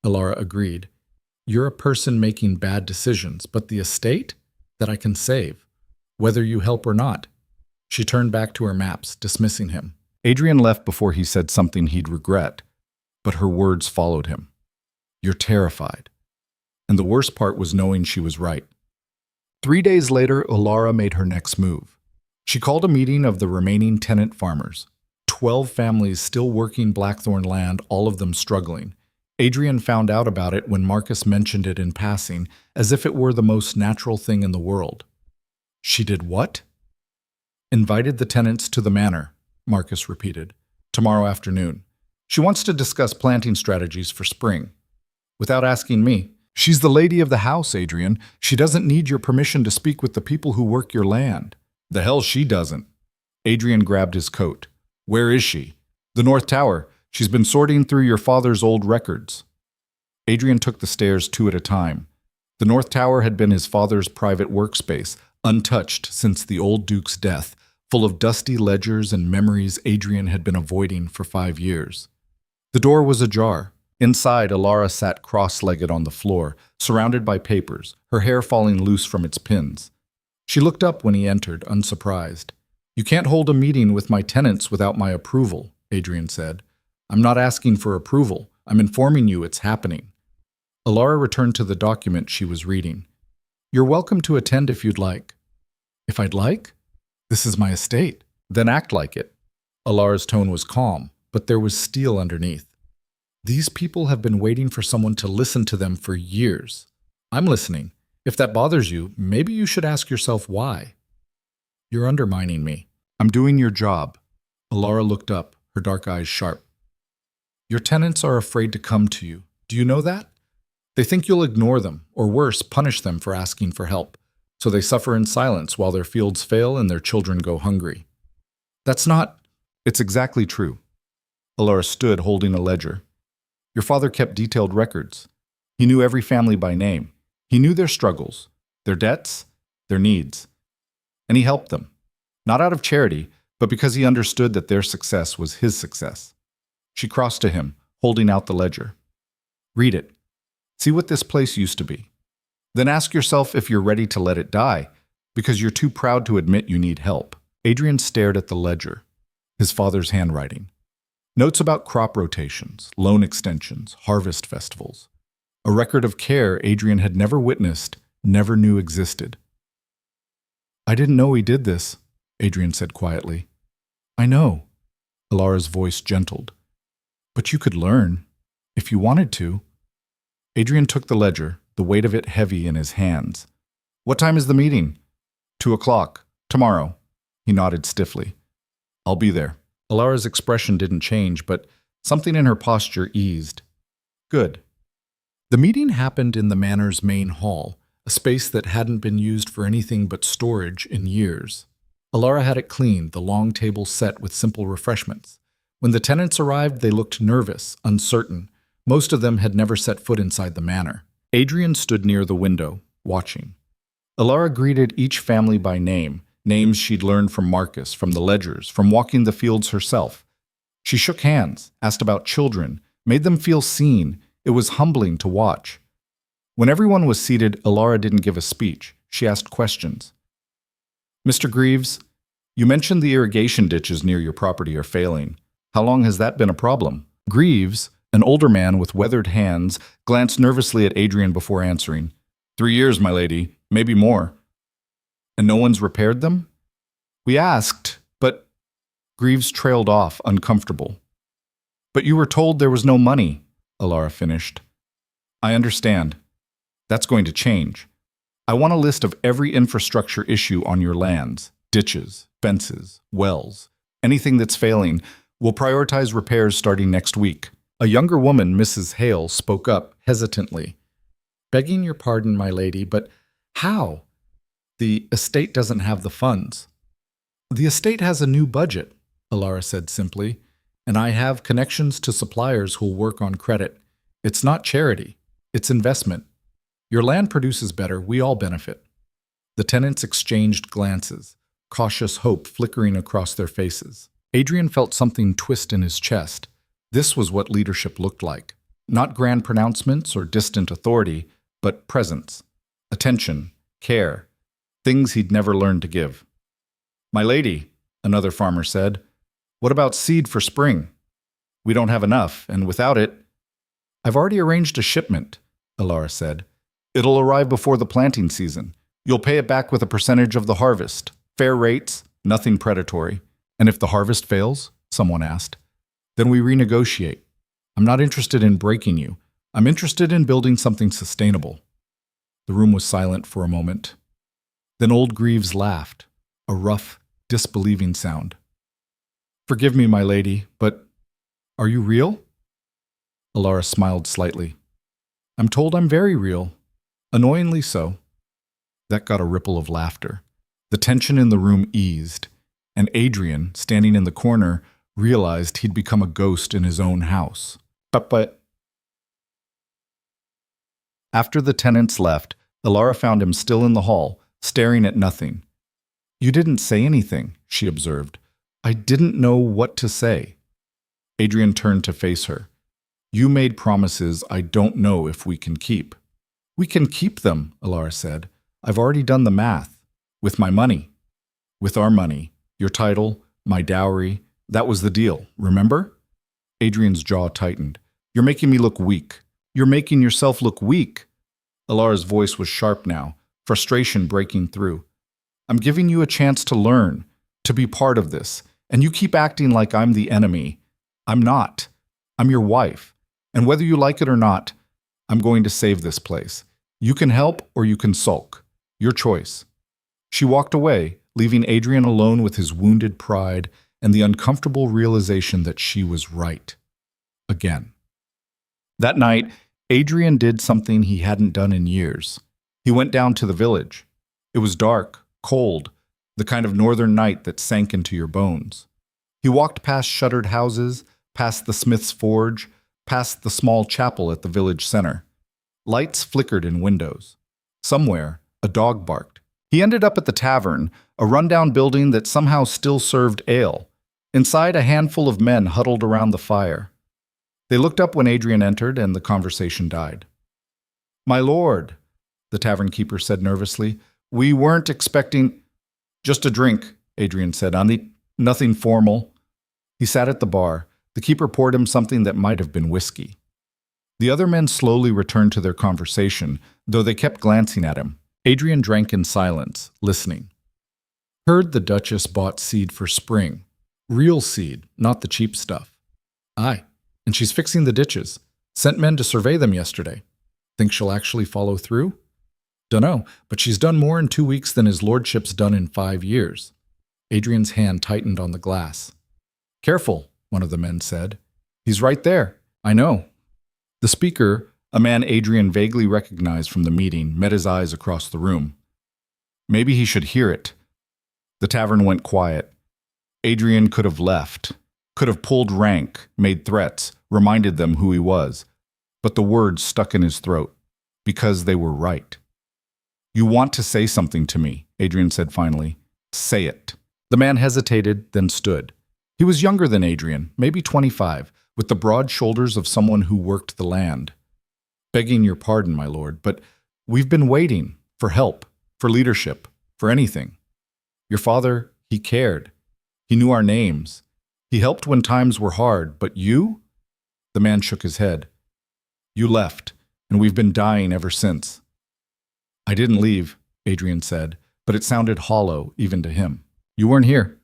Speaker 1: Alara agreed. You're a person making bad decisions, but the estate? That I can save, whether you help or not. She turned back to her maps, dismissing him. Adrian left before he said something he'd regret, but her words followed him. You're terrified. And the worst part was knowing she was right. 3 days later, Alara made her next move. She called a meeting of the remaining tenant farmers. 12 families still working Blackthornne land, all of them struggling. Adrian found out about it when Marcus mentioned it in passing, as if it were the most natural thing in the world. She did what? Invited the tenants to the manor, Marcus repeated. Tomorrow afternoon. She wants to discuss planting strategies for spring. Without asking me. She's the lady of the house, Adrian. She doesn't need your permission to speak with the people who work your land. The hell she doesn't. Adrian grabbed his coat. Where is she? The North Tower. She's been sorting through your father's old records. Adrian took the stairs 2 at a time. The North Tower had been his father's private workspace, untouched since the old Duke's death, full of dusty ledgers and memories Adrian had been avoiding for 5 years. The door was ajar. Inside, Alara sat cross-legged on the floor, surrounded by papers, her hair falling loose from its pins. She looked up when he entered, unsurprised. You can't hold a meeting with my tenants without my approval, Adrian said. I'm not asking for approval. I'm informing you it's happening. Alara returned to the document she was reading. You're welcome to attend if you'd like. If I'd like? This is my estate. Then act like it. Alara's tone was calm, but there was steel underneath. These people have been waiting for someone to listen to them for years. I'm listening. If that bothers you, maybe you should ask yourself why. You're undermining me. I'm doing your job. Alara looked up, her dark eyes sharp. Your tenants are afraid to come to you. Do you know that? They think you'll ignore them, or worse, punish them for asking for help. So they suffer in silence while their fields fail and their children go hungry. That's not... It's exactly true. Alara stood holding a ledger. Your father kept detailed records. He knew every family by name. He knew their struggles, their debts, their needs. And he helped them. Not out of charity, but because he understood that their success was his success. She crossed to him, holding out the ledger. Read it. See what this place used to be. Then ask yourself if you're ready to let it die, because you're too proud to admit you need help. Adrian stared at the ledger, his father's handwriting. Notes about crop rotations, loan extensions, harvest festivals. A record of care Adrian had never witnessed, never knew existed. I didn't know he did this, Adrian said quietly. I know. Alara's voice gentled. But you could learn, if you wanted to. Adrian took the ledger, the weight of it heavy in his hands. What time is the meeting? 2:00. Tomorrow. He nodded stiffly. I'll be there. Alara's expression didn't change, but Something in her posture eased. Good. The meeting happened in the manor's main hall, a space that hadn't been used for anything but storage in years. Alara had it cleaned, the long table set with simple refreshments. When the tenants arrived, they looked nervous, uncertain. Most of them had never set foot inside the manor. Adrian stood near the window, watching. Alara greeted each family by name, names she'd learned from Marcus, from the ledgers, from walking the fields herself. She shook hands, asked about children, made them feel seen. It was humbling to watch. When everyone was seated, Alara didn't give a speech. She asked questions. Mr. Greaves, you mentioned the irrigation ditches near your property are failing. How long has that been a problem? Greaves, an older man with weathered hands, glanced nervously at Adrian before answering. 3 years, my lady, maybe more. And no one's repaired them? We asked, but Greaves trailed off, uncomfortable. But you were told there was no money, Alara finished. I understand. That's going to change. I want a list of every infrastructure issue on your lands. Ditches, fences, wells, anything that's failing. We'll prioritize repairs starting next week. A younger woman, Mrs. Hale, spoke up hesitantly. Begging your pardon, my lady, but how? The estate doesn't have the funds. The estate has a new budget, Alara said simply, and I have connections to suppliers who'll work on credit. It's not charity, it's investment. Your land produces better, we all benefit. The tenants exchanged glances, cautious hope flickering across their faces. Adrian felt something twist in his chest. This was what leadership looked like. Not grand pronouncements or distant authority, but presence, attention, care, things he'd never learned to give. My lady, another farmer said, what about seed for spring? We don't have enough, and without it... I've already arranged a shipment, Alara said. It'll arrive before the planting season. You'll pay it back with a percentage of the harvest. Fair rates, nothing predatory. And if the harvest fails, someone asked, then we renegotiate. I'm not interested in breaking you. I'm interested in building something sustainable. The room was silent for a moment. Then old Greaves laughed, a rough, disbelieving sound. Forgive me, my lady, but are you real? Alara smiled slightly. I'm told I'm very real. Annoyingly so. That got a ripple of laughter. The tension in the room eased, and Adrian, standing in the corner, realized he'd become a ghost in his own house. But... After the tenants left, Alara found him still in the hall, staring at nothing. You didn't say anything, she observed. I didn't know what to say. Adrian turned to face her. You made promises I don't know if we can keep. We can keep them, Alara said. I've already done the math. With my money. With our money. Your title, my dowry. That was the deal, remember? Adrian's jaw tightened. You're making me look weak. You're making yourself look weak. Alara's voice was sharp now, frustration breaking through. I'm giving you a chance to learn, to be part of this, and you keep acting like I'm the enemy. I'm not. I'm your wife. And whether you like it or not, I'm going to save this place. You can help or you can sulk. Your choice. She walked away, leaving Adrian alone with his wounded pride and the uncomfortable realization that she was right. Again. That night, Adrian did something he hadn't done in years. He went down to the village. It was dark, cold, the kind of northern night that sank into your bones. He walked past shuttered houses, past the smith's forge, past the small chapel at the village center. Lights flickered in windows. Somewhere, a dog barked. He ended up at the tavern, a rundown building that somehow still served ale. Inside, a handful of men huddled around the fire. They looked up when Adrian entered, and the conversation died. My lord, the tavern keeper said nervously, we weren't expecting... Just a drink, Adrian said, nothing formal. He sat at the bar. The keeper poured him something that might have been whiskey. The other men slowly returned to their conversation, though they kept glancing at him. Adrian drank in silence, listening. Heard the Duchess bought seed for spring. Real seed, not the cheap stuff. Aye, and she's fixing the ditches. Sent men to survey them yesterday. Think she'll actually follow through? Dunno, but she's done more in 2 weeks than his lordship's done in 5 years. Adrian's hand tightened on the glass. Careful, one of the men said. He's right there. I know. The speaker, a man Adrian vaguely recognized from the meeting, met his eyes across the room. Maybe he should hear it. The tavern went quiet. Adrian could have left, could have pulled rank, made threats, reminded them who he was. But the words stuck in his throat, because they were right. You want to say something to me, Adrian said finally. Say it. The man hesitated, then stood. He was younger than Adrian, maybe 25, with the broad shoulders of someone who worked the land. Begging your pardon, my lord, but we've been waiting for help, for leadership, for anything. Your father, he cared. He knew our names. He helped when times were hard, but you? The man shook his head. You left, and we've been dying ever since. I didn't leave, Adrian said, but it sounded hollow even to him. You weren't here.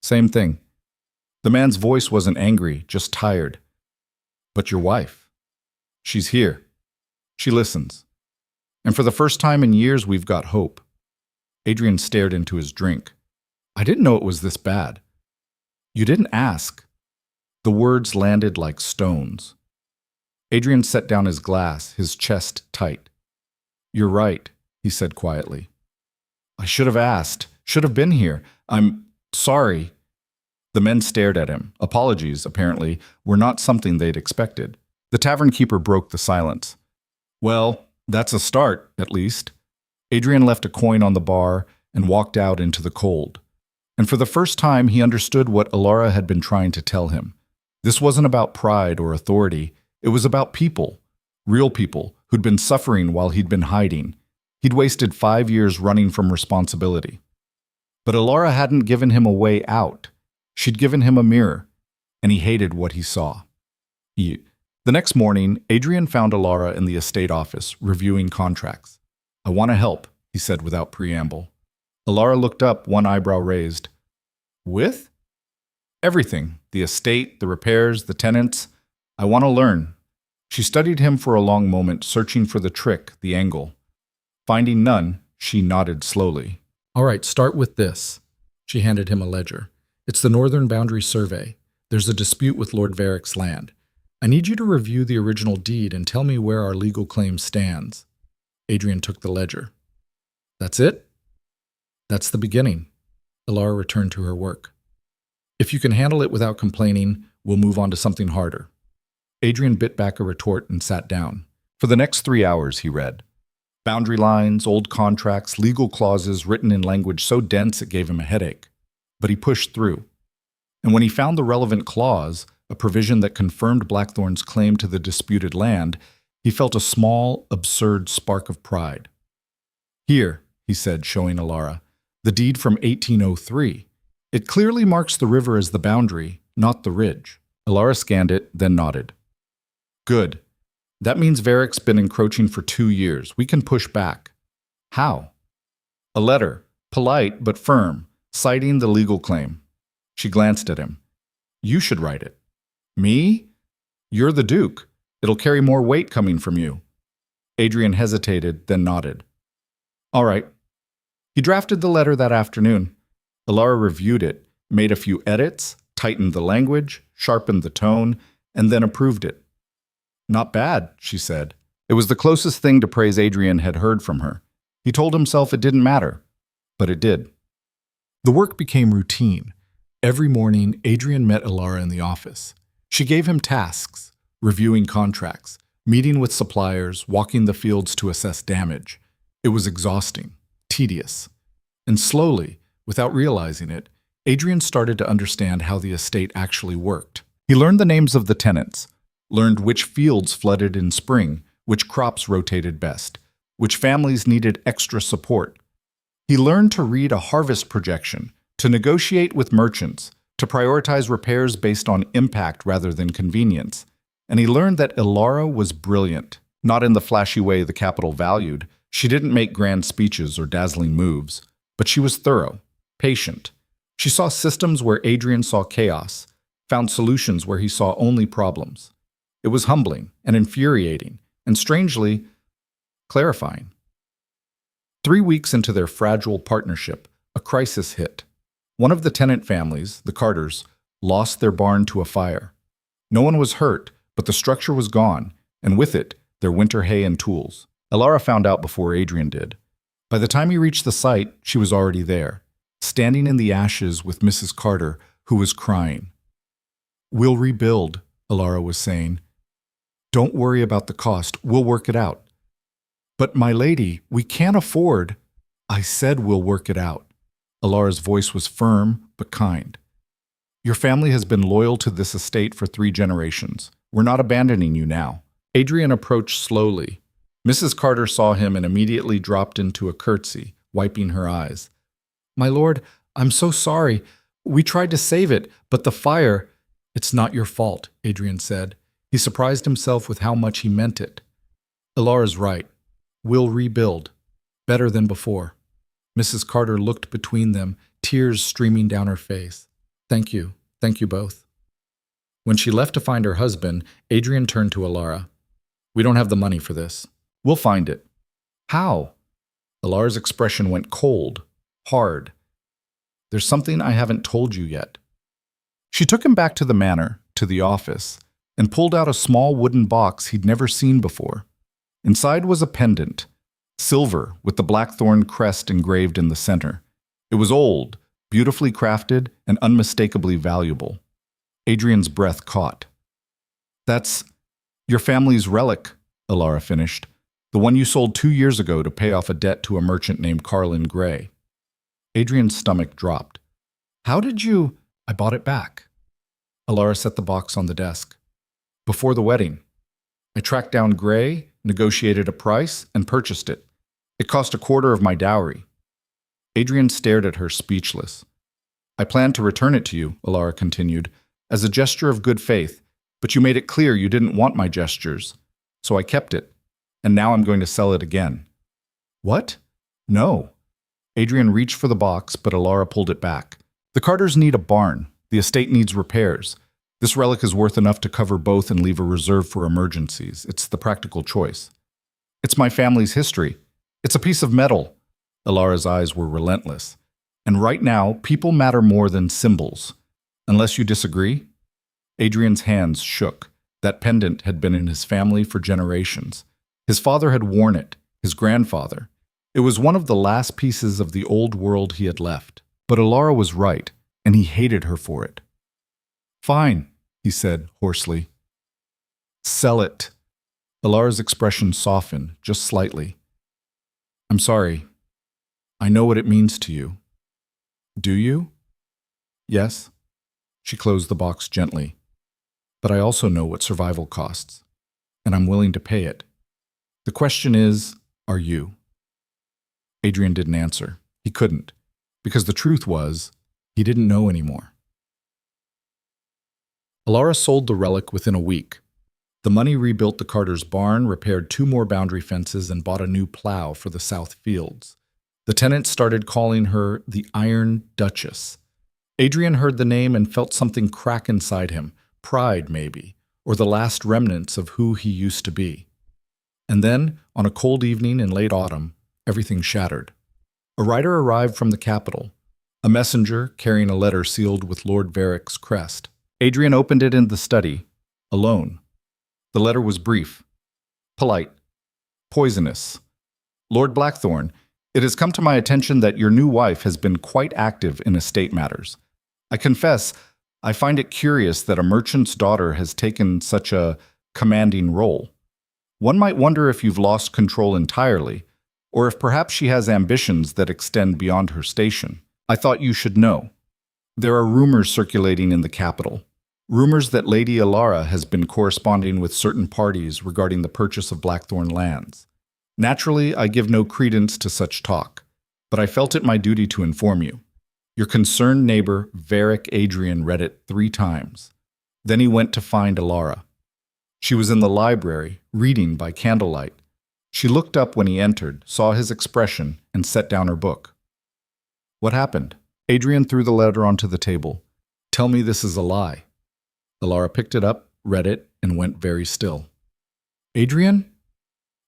Speaker 1: Same thing. The man's voice wasn't angry, just tired. But your wife. She's here. She listens. And for the first time in years, we've got hope. Adrian stared into his drink. I didn't know it was this bad. You didn't ask. The words landed like stones. Adrian set down his glass, his chest tight. You're right, he said quietly. I should have asked, should have been here. I'm sorry. The men stared at him. Apologies, apparently, were not something they'd expected. The tavern keeper broke the silence. Well, that's a start, at least. Adrian left a coin on the bar and walked out into the cold. And for the first time, he understood what Alara had been trying to tell him. This wasn't about pride or authority. It was about people, real people, who'd been suffering while he'd been hiding. He'd wasted 5 years running from responsibility. But Alara hadn't given him a way out. She'd given him a mirror, and he hated what he saw. The next morning, Adrian found Alara in the estate office, reviewing contracts. I want to help, he said without preamble. Alara looked up, one eyebrow raised. With? Everything. The estate, the repairs, the tenants. I want to learn. She studied him for a long moment, searching for the trick, the angle. Finding none, she nodded slowly. All right, start with this. She handed him a ledger. It's the Northern Boundary Survey. There's a dispute with Lord Varric's land. I need you to review the original deed and tell me where our legal claim stands. Adrian took the ledger. That's it? That's the beginning. Alara returned to her work. If you can handle it without complaining, we'll move on to something harder. Adrian bit back a retort and sat down. For the next 3 hours, he read. Boundary lines, old contracts, legal clauses written in language so dense it gave him a headache. But he pushed through. And when he found the relevant clause, a provision that confirmed Blackthorne's claim to the disputed land, he felt a small, absurd spark of pride. Here, he said, showing Alara, the deed from 1803. It clearly marks the river as the boundary, not the ridge. Alara scanned it, then nodded. Good. That means Varric's been encroaching for 2 years. We can push back. How? A letter, polite but firm, citing the legal claim. She glanced at him. You should write it. Me? You're the Duke. It'll carry more weight coming from you. Adrian hesitated, then nodded. All right. He drafted the letter that afternoon. Alara reviewed it, made a few edits, tightened the language, sharpened the tone, and then approved it. Not bad, she said. It was the closest thing to praise Adrian had heard from her. He told himself it didn't matter, but it did. The work became routine. Every morning, Adrian met Alara in the office. She gave him tasks, reviewing contracts, meeting with suppliers, walking the fields to assess damage. It was exhausting, tedious. And slowly, without realizing it, Adrian started to understand how the estate actually worked. He learned the names of the tenants, learned which fields flooded in spring, which crops rotated best, which families needed extra support. He learned to read a harvest projection, to negotiate with merchants, to prioritize repairs based on impact rather than convenience. And he learned that Alara was brilliant, not in the flashy way the capital valued. She didn't make grand speeches or dazzling moves, but she was thorough, patient. She saw systems where Adrian saw chaos, found solutions where he saw only problems. It was humbling and infuriating, and strangely, clarifying. 3 weeks into their fragile partnership, a crisis hit. One of the tenant families, the Carters, lost their barn to a fire. No one was hurt, but the structure was gone, and with it, their winter hay and tools. Alara found out before Adrian did. By the time he reached the site, she was already there, standing in the ashes with Mrs. Carter, who was crying. "We'll rebuild," Alara was saying. "Don't worry about the cost. We'll work it out." "But my lady, we can't afford—" "I said we'll work it out." Alara's voice was firm but kind. "Your family has been loyal to this estate for 3 generations. We're not abandoning you now." Adrian approached slowly. Mrs. Carter saw him and immediately dropped into a curtsy, wiping her eyes. "My lord, I'm so sorry. We tried to save it, but the fire—" "It's not your fault," Adrian said. He surprised himself with how much he meant it. "Alara's right. We'll rebuild. Better than before." Mrs. Carter looked between them, tears streaming down her face. "Thank you. Thank you both." When she left to find her husband, Adrian turned to Alara. "We don't have the money for this. We'll find it." "How?" Alara's expression went cold, hard. "There's something I haven't told you yet." She took him back to the manor, to the office, and pulled out a small wooden box he'd never seen before. Inside was a pendant, silver with the Blackthornne crest engraved in the center. It was old, beautifully crafted, and unmistakably valuable. Adrian's breath caught. "That's your family's relic," Alara finished. "The one you sold 2 years ago to pay off a debt to a merchant named Carlin Gray." Adrian's stomach dropped. "How did you—" "I bought it back." Alara set the box on the desk. "Before the wedding. I tracked down Gray, negotiated a price, and purchased it. It cost 1/4 of my dowry." Adrian stared at her, speechless. "I planned to return it to you," Alara continued, "as a gesture of good faith, but you made it clear you didn't want my gestures. So I kept it, and now I'm going to sell it again." "What?" "No." Adrian reached for the box, but Alara pulled it back. "The Carters need a barn. The estate needs repairs. This relic is worth enough to cover both and leave a reserve for emergencies. It's the practical choice." "It's my family's history. It's a piece of metal." Alara's eyes were relentless. "And right now, people matter more than symbols. Unless you disagree?" Adrian's hands shook. That pendant had been in his family for generations. His father had worn it, his grandfather. It was one of the last pieces of the old world he had left. But Alara was right, and he hated her for it. "Fine," he said hoarsely. "Sell it." Alara's expression softened, just slightly. "I'm sorry. I know what it means to you." "Do you?" "Yes." She closed the box gently. "But I also know what survival costs, and I'm willing to pay it. The question is, are you?" Adrian didn't answer. He couldn't, because the truth was, he didn't know anymore. Alara sold the relic within a week. The money rebuilt the Carters' barn, repaired 2 more boundary fences, and bought a new plow for the south fields. The tenants started calling her the Iron Duchess. Adrian heard the name and felt something crack inside him, pride maybe, or the last remnants of who he used to be. And then, on a cold evening in late autumn, everything shattered. A rider arrived from the capital, a messenger carrying a letter sealed with Lord Varick's crest. Adrian opened it in the study, alone. The letter was brief, polite, poisonous. "Lord Blackthornne, it has come to my attention that your new wife has been quite active in estate matters. I confess, I find it curious that a merchant's daughter has taken such a commanding role. One might wonder if you've lost control entirely, or if perhaps she has ambitions that extend beyond her station. I thought you should know. There are rumors circulating in the capital. Rumors that Lady Alara has been corresponding with certain parties regarding the purchase of Blackthornne lands. Naturally, I give no credence to such talk, but I felt it my duty to inform you. Your concerned neighbor, Varick Adrian, read it 3 times. Then he went to find Alara. She was in the library, reading by candlelight. She looked up when he entered, saw his expression, and set down her book. What happened? Adrian threw the letter onto the table. Tell me this is a lie. Alara picked it up, read it, and went very still. Adrian?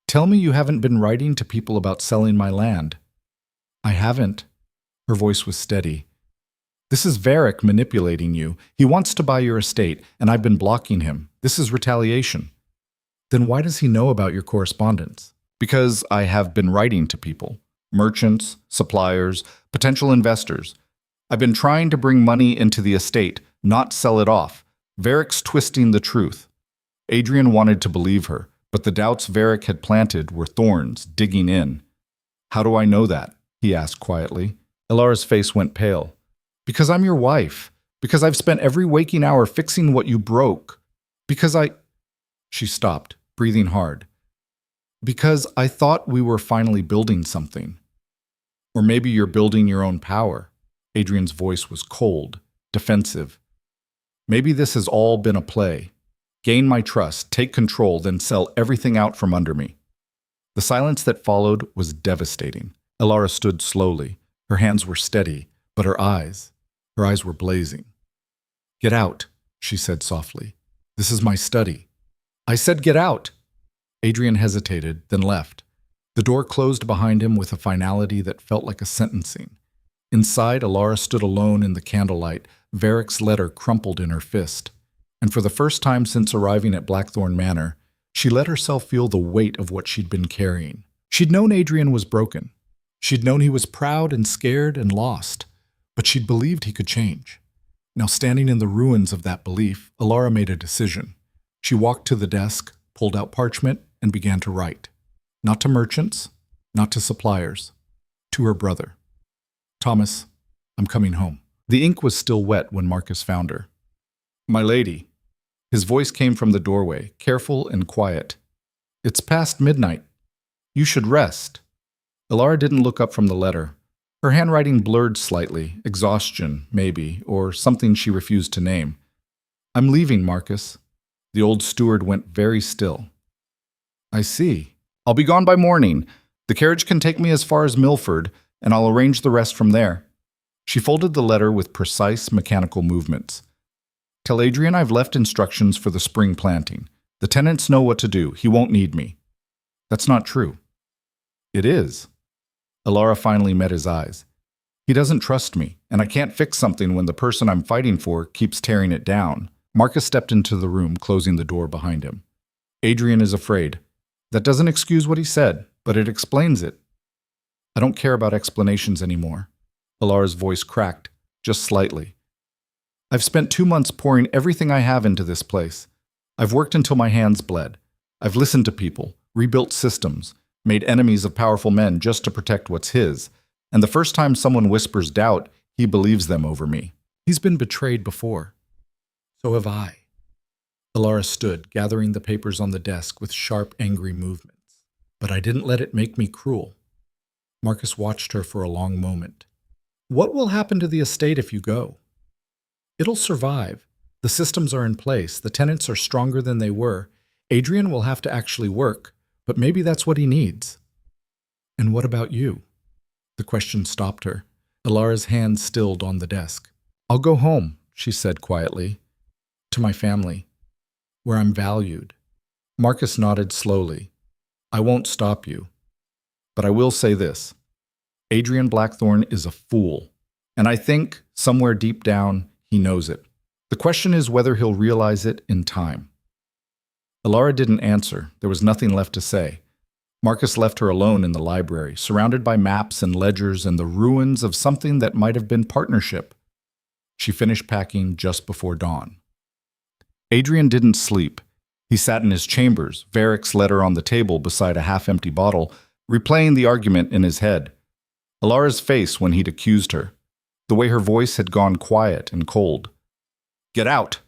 Speaker 1: Tell me you haven't been writing to people about selling my land. I haven't. Her voice was steady. This is Varric manipulating you. He wants to buy your estate, and I've been blocking him. This is retaliation. Then why does he know about your correspondence? Because I have been writing to people. Merchants, suppliers, potential investors. I've been trying to bring money into the estate, not sell it off. Varric's twisting the truth. Adrian wanted to believe her, but the doubts Varric had planted were thorns digging in. How do I know that? He asked quietly. Elara's face went pale. Because I'm your wife. Because I've spent every waking hour fixing what you broke. Because I... She stopped, breathing hard. Because I thought we were finally building something. Or maybe you're building your own power. Adrian's voice was cold, defensive. Maybe this has all been a play. Gain my trust, take control, then sell everything out from under me. The silence that followed was devastating. Elara stood slowly. Her hands were steady, but her eyes were blazing. Get out, she said softly. This is my study. I said get out. Adrian hesitated, then left. The door closed behind him with a finality that felt like a sentencing. Inside, Elara stood alone in the candlelight, Varric's letter crumpled in her fist. And for the first time since arriving at Blackthornne Manor, she let herself feel the weight of what she'd been carrying. She'd known Adrian was broken. She'd known he was proud and scared and lost, but she'd believed he could change. Now, standing in the ruins of that belief, Elara made a decision. She walked to the desk, pulled out parchment, and began to write. Not to merchants, not to suppliers, to her brother. Thomas, I'm coming home. The ink was still wet when Marcus found her. My lady. His voice came from the doorway, careful and quiet. It's past midnight. You should rest. Elara didn't look up from the letter. Her handwriting blurred slightly, exhaustion, maybe, or something she refused to name. I'm leaving, Marcus. The old steward went very still. I see. I'll be gone by morning. The carriage can take me as far as Milford, and I'll arrange the rest from there. She folded the letter with precise mechanical movements. Tell Adrian I've left instructions for the spring planting. The tenants know what to do. He won't need me. That's not true. It is. Elara finally met his eyes. He doesn't trust me, and I can't fix something when the person I'm fighting for keeps tearing it down. Marcus stepped into the room, closing the door behind him. Adrian is afraid. That doesn't excuse what he said, but it explains it. I don't care about explanations anymore. Elara's voice cracked, just slightly. I've spent 2 months pouring everything I have into this place. I've worked until my hands bled. I've listened to people, rebuilt systems, made enemies of powerful men just to protect what's his. And the first time someone whispers doubt, he believes them over me. He's been betrayed before. So have I. Elara stood, gathering the papers on the desk with sharp, angry movements. But I didn't let it make me cruel. Marcus watched her for a long moment. What will happen to the estate if you go? It'll survive. The systems are in place. The tenants are stronger than they were. Adrian will have to actually work, but maybe that's what he needs. And what about you? The question stopped her. Elara's hand stilled on the desk. I'll go home, she said quietly. To my family, where I'm valued. Marcus nodded slowly. I won't stop you. But I will say this. Adrian Blackthornne is a fool. And I think, somewhere deep down, he knows it. The question is whether he'll realize it in time. Elara didn't answer. There was nothing left to say. Marcus left her alone in the library, surrounded by maps and ledgers and the ruins of something that might have been partnership. She finished packing just before dawn. Adrian didn't sleep. He sat in his chambers, Varric's letter on the table beside a half-empty bottle, replaying the argument in his head. Elara's face when he'd accused her. The way her voice had gone quiet and cold. Get out!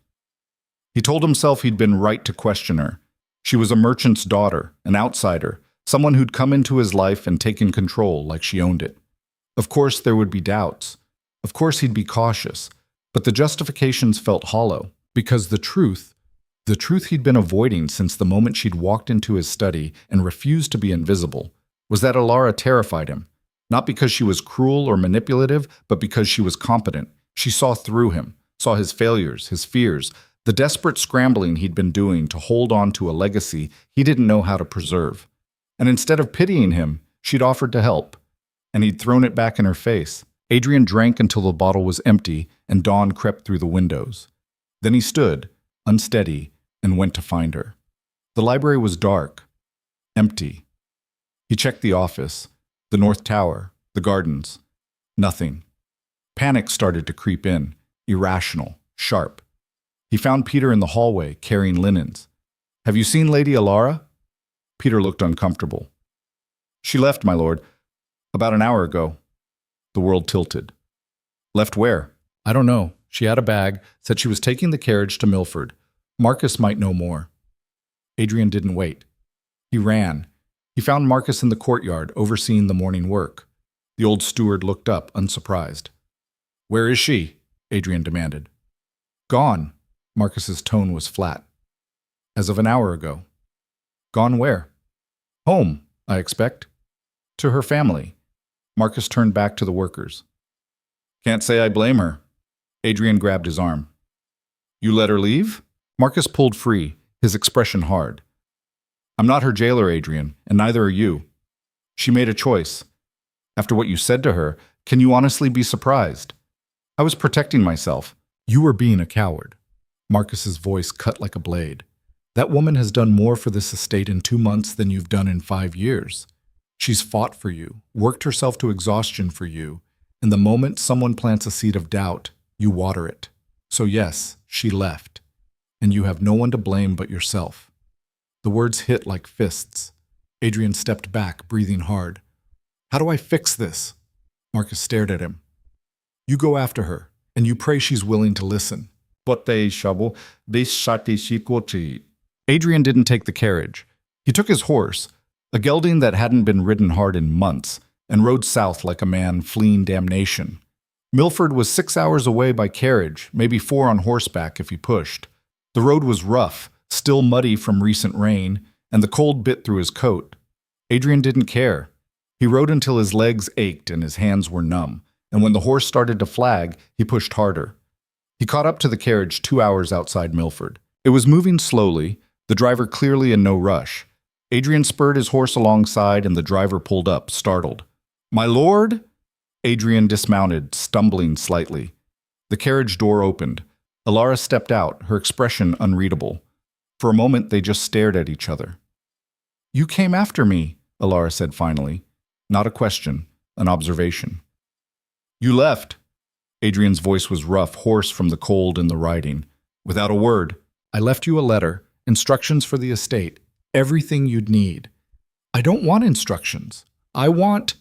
Speaker 1: He told himself he'd been right to question her. She was a merchant's daughter, an outsider, someone who'd come into his life and taken control like she owned it. Of course there would be doubts. Of course he'd be cautious. But the justifications felt hollow, because the truth he'd been avoiding since the moment she'd walked into his study and refused to be invisible, was that Elara terrified him. Not because she was cruel or manipulative, but because she was competent. She saw through him, saw his failures, his fears, the desperate scrambling he'd been doing to hold on to a legacy he didn't know how to preserve. And instead of pitying him, she'd offered to help. And he'd thrown it back in her face. Adrian drank until the bottle was empty and dawn crept through the windows. Then he stood, unsteady, and went to find her. The library was dark, empty. He checked the office, the North Tower, the gardens. Nothing. Panic started to creep in, irrational, sharp. He found Peter in the hallway, carrying linens. "Have you seen Lady Alara?" Peter looked uncomfortable. "She left, my lord. About an hour ago." The world tilted. "Left where?" "I don't know. She had a bag, said she was taking the carriage to Milford. Marcus might know more." Adrian didn't wait. He ran. He found Marcus in the courtyard, overseeing the morning work. The old steward looked up, unsurprised. "Where is she?" Adrian demanded. "Gone." Marcus's tone was flat. "As of an hour ago." "Gone where?" "Home, I expect." "To her family." Marcus turned back to the workers. "Can't say I blame her." Adrian grabbed his arm. "You let her leave?" Marcus pulled free, his expression hard. "I'm not her jailer, Adrian, and neither are you. She made a choice. After what you said to her, can you honestly be surprised? I was protecting myself. You were being a coward." Marcus's voice cut like a blade. "That woman has done more for this estate in 2 months than you've done in 5 years. She's fought for you, worked herself to exhaustion for you, and the moment someone plants a seed of doubt, you water it. So yes, she left, and you have no one to blame but yourself." The words hit like fists. Adrian stepped back, breathing hard. "How do I fix this?" Marcus stared at him. "You go after her, and you pray she's willing to listen." Adrian didn't take the carriage. He took his horse, a gelding that hadn't been ridden hard in months, and rode south like a man fleeing damnation. Milford was 6 hours away by carriage, maybe 4 on horseback if he pushed. The road was rough, still muddy from recent rain, and the cold bit through his coat. Adrian didn't care. He rode until his legs ached and his hands were numb, and when the horse started to flag, he pushed harder. He caught up to the carriage 2 hours outside Milford. It was moving slowly, the driver clearly in no rush. Adrian spurred his horse alongside and the driver pulled up, startled. "My lord?" Adrian dismounted, stumbling slightly. The carriage door opened. Alara stepped out, her expression unreadable. For a moment, they just stared at each other. "You came after me," Alara said finally. Not a question, an observation. "You left." Adrian's voice was rough, hoarse from the cold and the riding. "Without a word. I left you a letter, instructions for the estate, everything you'd need." "I don't want instructions. I want—"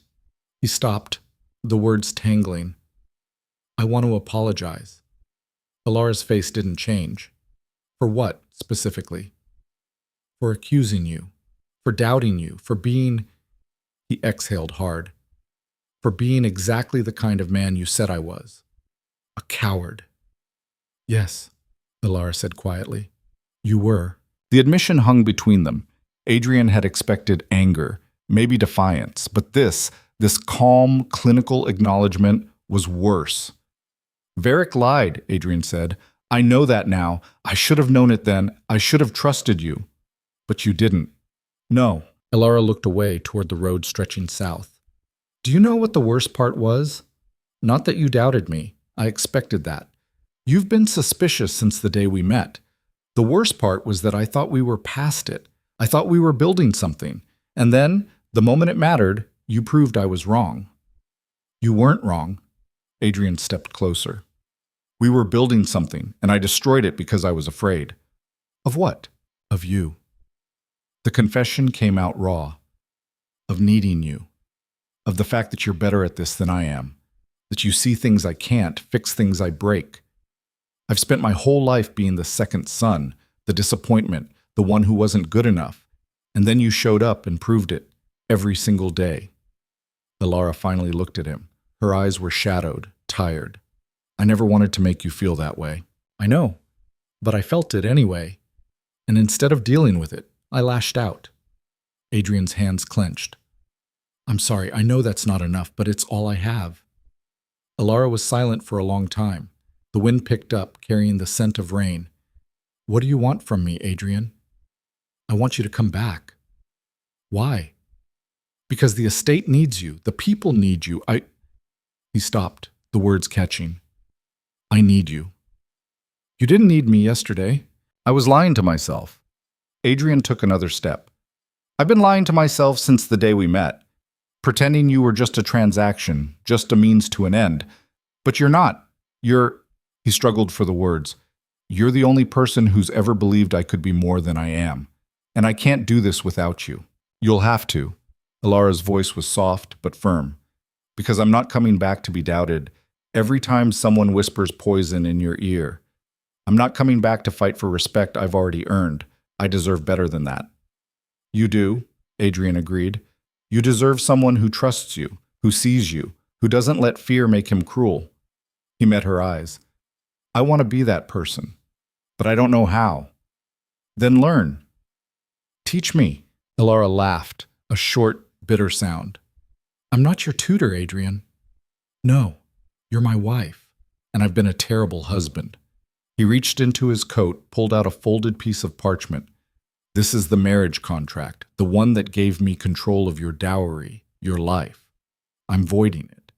Speaker 1: He stopped, the words tangling. "I want to apologize." Alara's face didn't change. "For what, specifically?" "For accusing you. For doubting you. For being—" He exhaled hard. "For being exactly the kind of man you said I was. A coward." "Yes," Alara said quietly. "You were." The admission hung between them. Adrian had expected anger, maybe defiance, but this calm, clinical acknowledgement was worse. "Varric lied," Adrian said. "I know that now. I should have known it then. I should have trusted you. But you didn't." "No." Alara looked away toward the road stretching south. "Do you know what the worst part was? Not that you doubted me. I expected that. You've been suspicious since the day we met. The worst part was that I thought we were past it. I thought we were building something. And then, the moment it mattered, you proved I was wrong." "You weren't wrong." Adrian stepped closer. "We were building something, and I destroyed it because I was afraid." "Of what?" "Of you." The confession came out raw. "Of needing you. Of the fact that you're better at this than I am. That you see things I can't, fix things I break. I've spent my whole life being the second son, the disappointment, the one who wasn't good enough. And then you showed up and proved it, every single day." Alara finally looked at him. Her eyes were shadowed, tired. "I never wanted to make you feel that way." "I know, but I felt it anyway. And instead of dealing with it, I lashed out." Adrian's hands clenched. "I'm sorry, I know that's not enough, but it's all I have." Alara was silent for a long time. The wind picked up, carrying the scent of rain. "What do you want from me, Adrian?" "I want you to come back." "Why?" "Because the estate needs you. The people need you. He stopped, the words catching. I need you. You didn't need me yesterday. I was lying to myself. Adrian took another step. I've been lying to myself since the day we met, pretending you were just a transaction, just a means to an end. But you're not. He struggled for the words. You're the only person who's ever believed I could be more than I am. And I can't do this without you. You'll have to. Alara's voice was soft but firm. Because I'm not coming back to be doubted every time someone whispers poison in your ear. I'm not coming back to fight for respect I've already earned. I deserve better than that. You do, Adrian agreed. You deserve someone who trusts you, who sees you, who doesn't let fear make him cruel. He met her eyes. I want to be that person, but I don't know how. Then learn. Teach me. Alara laughed, a short, bitter sound. I'm not your tutor, Adrian. No, you're my wife, and I've been a terrible husband. He reached into his coat, pulled out a folded piece of parchment. This is the marriage contract, the one that gave me control of your dowry, your life. I'm voiding it.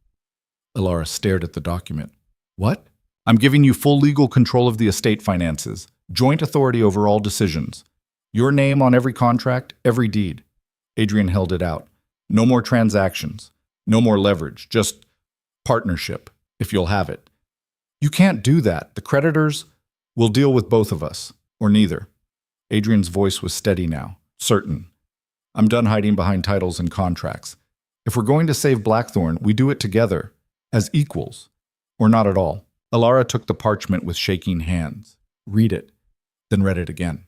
Speaker 1: Alara stared at the document. What? I'm giving you full legal control of the estate finances, joint authority over all decisions. Your name on every contract, every deed. Adrian held it out. No more transactions, no more leverage, just partnership, if you'll have it. You can't do that. The creditors will deal with both of us, or neither. Adrian's voice was steady now, certain. I'm done hiding behind titles and contracts. If we're going to save Blackthornne, we do it together, as equals, or not at all. Alara took the parchment with shaking hands. Read it, then read it again.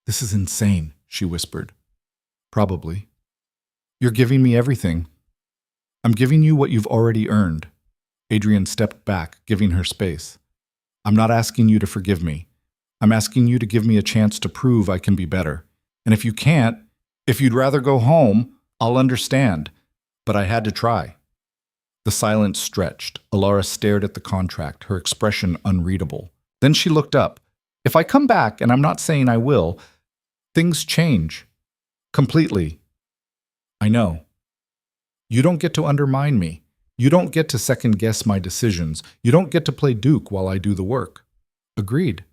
Speaker 1: This is insane, she whispered. Probably. You're giving me everything. I'm giving you what you've already earned. Adrian stepped back, giving her space. I'm not asking you to forgive me. I'm asking you to give me a chance to prove I can be better. And if you can't, if you'd rather go home, I'll understand. But I had to try. The silence stretched. Alara stared at the contract, her expression unreadable. Then she looked up. If I come back, and I'm not saying I will, things change. Completely. I know. You don't get to undermine me. You don't get to second-guess my decisions. You don't get to play Duke while I do the work. Agreed.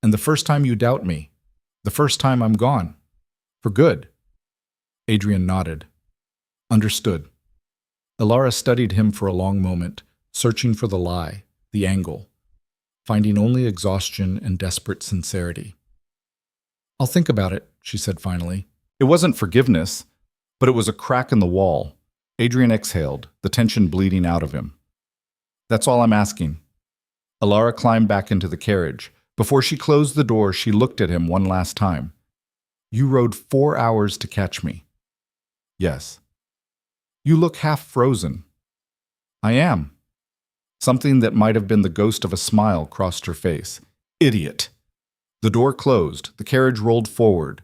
Speaker 1: And the first time you doubt me, the first time I'm gone. For good. Adrian nodded. Understood. Alara studied him for a long moment, searching for the lie, the angle, finding only exhaustion and desperate sincerity. I'll think about it, she said finally. It wasn't forgiveness, but it was a crack in the wall. Adrian exhaled, the tension bleeding out of him. That's all I'm asking. Alara climbed back into the carriage. Before she closed the door, she looked at him one last time. You rode 4 hours to catch me. Yes. You look half frozen. I am. Something that might have been the ghost of a smile crossed her face. Idiot. The door closed, the carriage rolled forward,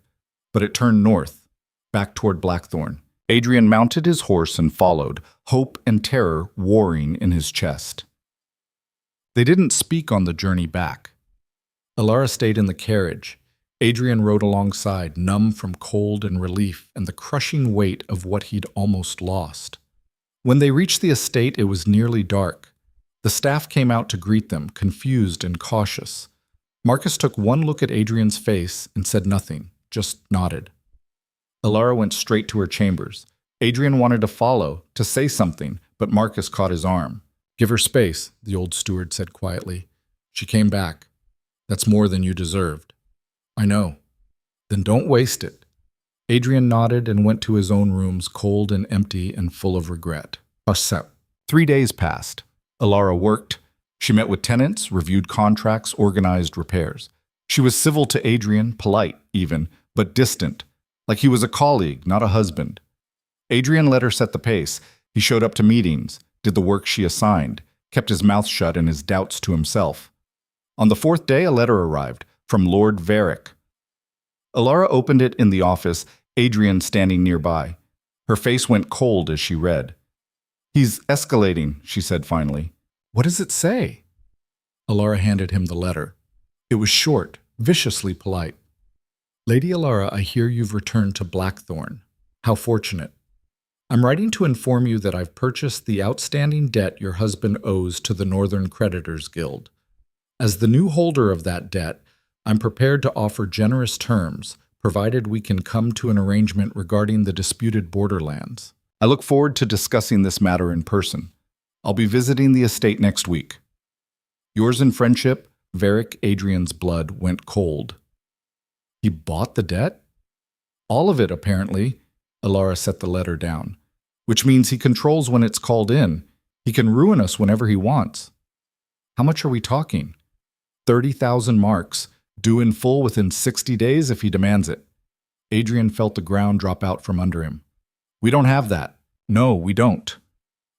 Speaker 1: but it turned north, back toward Blackthornne. Adrian mounted his horse and followed, hope and terror warring in his chest. They didn't speak on the journey back. Alara stayed in the carriage. Adrian rode alongside, numb from cold and relief and the crushing weight of what he'd almost lost. When they reached the estate, it was nearly dark. The staff came out to greet them, confused and cautious. Marcus took one look at Adrian's face and said nothing, just nodded. Alara went straight to her chambers. Adrian wanted to follow, to say something, but Marcus caught his arm. Give her space, the old steward said quietly. She came back. That's more than you deserved. I know. Then don't waste it. Adrian nodded and went to his own rooms, cold and empty and full of regret. 3 days passed. Alara worked. She met with tenants, reviewed contracts, organized repairs. She was civil to Adrian, polite even, but distant, like he was a colleague, not a husband. Adrian let her set the pace. He showed up to meetings, did the work she assigned, kept his mouth shut and his doubts to himself. On the 4th day, a letter arrived from Lord Varick. Alara opened it in the office, Adrian standing nearby. Her face went cold as she read. He's escalating, she said finally. What does it say? Alara handed him the letter. It was short, viciously polite. Lady Alara, I hear you've returned to Blackthornne. How fortunate. I'm writing to inform you that I've purchased the outstanding debt your husband owes to the Northern Creditors Guild. As the new holder of that debt, I'm prepared to offer generous terms, provided we can come to an arrangement regarding the disputed borderlands. I look forward to discussing this matter in person. I'll be visiting the estate next week. Yours in friendship, Varric. Adrian's blood went cold. He bought the debt? All of it, apparently. Alara set the letter down. Which means he controls when it's called in. He can ruin us whenever he wants. How much are we talking? 30,000 marks, due in full within 60 days if he demands it. Adrian felt the ground drop out from under him. We don't have that. No, we don't.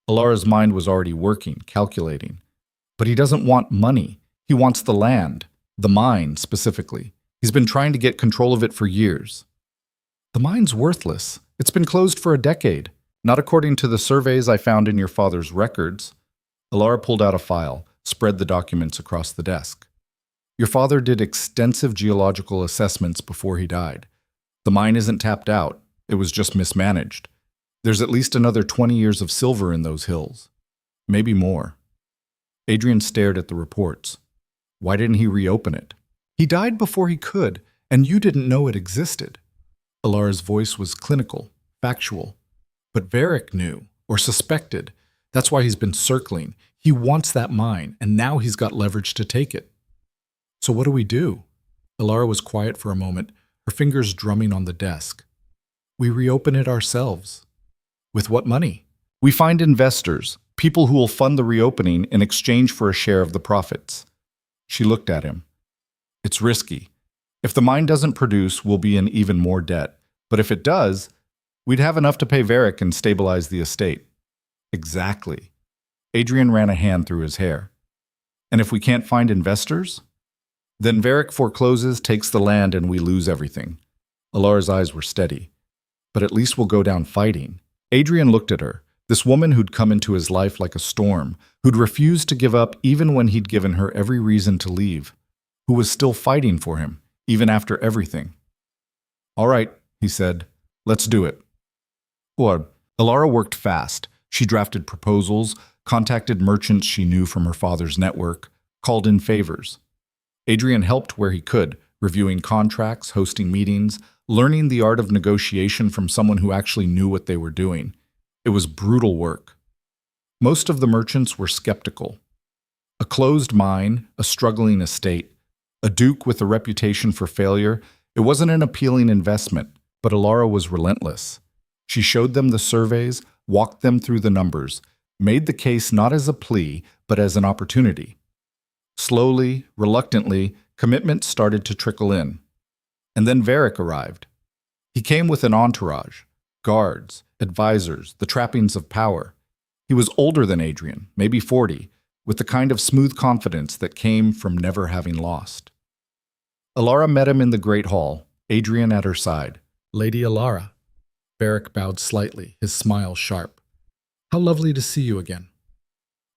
Speaker 1: Alara's mind was already working, calculating. But he doesn't want money. He wants the land, the mine specifically. He's been trying to get control of it for years. The mine's worthless. It's been closed for a decade. Not according to the surveys I found in your father's records. Alara pulled out a file, spread the documents across the desk. Your father did extensive geological assessments before he died. The mine isn't tapped out. It was just mismanaged. There's at least another 20 years of silver in those hills. Maybe more. Adrian stared at the reports. Why didn't he reopen it? He died before he could, and you didn't know it existed. Alara's voice was clinical, factual. But Varric knew, or suspected. That's why he's been circling. He wants that mine, and now he's got leverage to take it. So what do we do? Alara was quiet for a moment, her fingers drumming on the desk. We reopen it ourselves. With what money? We find investors, people who will fund the reopening in exchange for a share of the profits. She looked at him. It's risky. If the mine doesn't produce, we'll be in even more debt. But if it does, we'd have enough to pay Varric and stabilize the estate. Exactly. Adrian ran a hand through his hair. And if we can't find investors? Then Varric forecloses, takes the land, and we lose everything. Alara's eyes were steady. But at least we'll go down fighting. Adrian looked at her, this woman who'd come into his life like a storm, who'd refused to give up even when he'd given her every reason to leave, who was still fighting for him, even after everything. All right, he said, let's do it. Well, Alara worked fast. She drafted proposals, contacted merchants she knew from her father's network, called in favors. Adrian helped where he could, reviewing contracts, hosting meetings, learning the art of negotiation from someone who actually knew what they were doing. It was brutal work. Most of the merchants were skeptical. A closed mine, a struggling estate, a duke with a reputation for failure, it wasn't an appealing investment, but Alara was relentless. She showed them the surveys, walked them through the numbers, made the case not as a plea, but as an opportunity. Slowly, reluctantly, commitments started to trickle in. And then Varric arrived. He came with an entourage, guards, advisors, the trappings of power. He was older than Adrian, maybe 40, with the kind of smooth confidence that came from never having lost. Alara met him in the great hall, Adrian at her side. Lady Alara. Varric bowed slightly, his smile sharp. How lovely to see you again.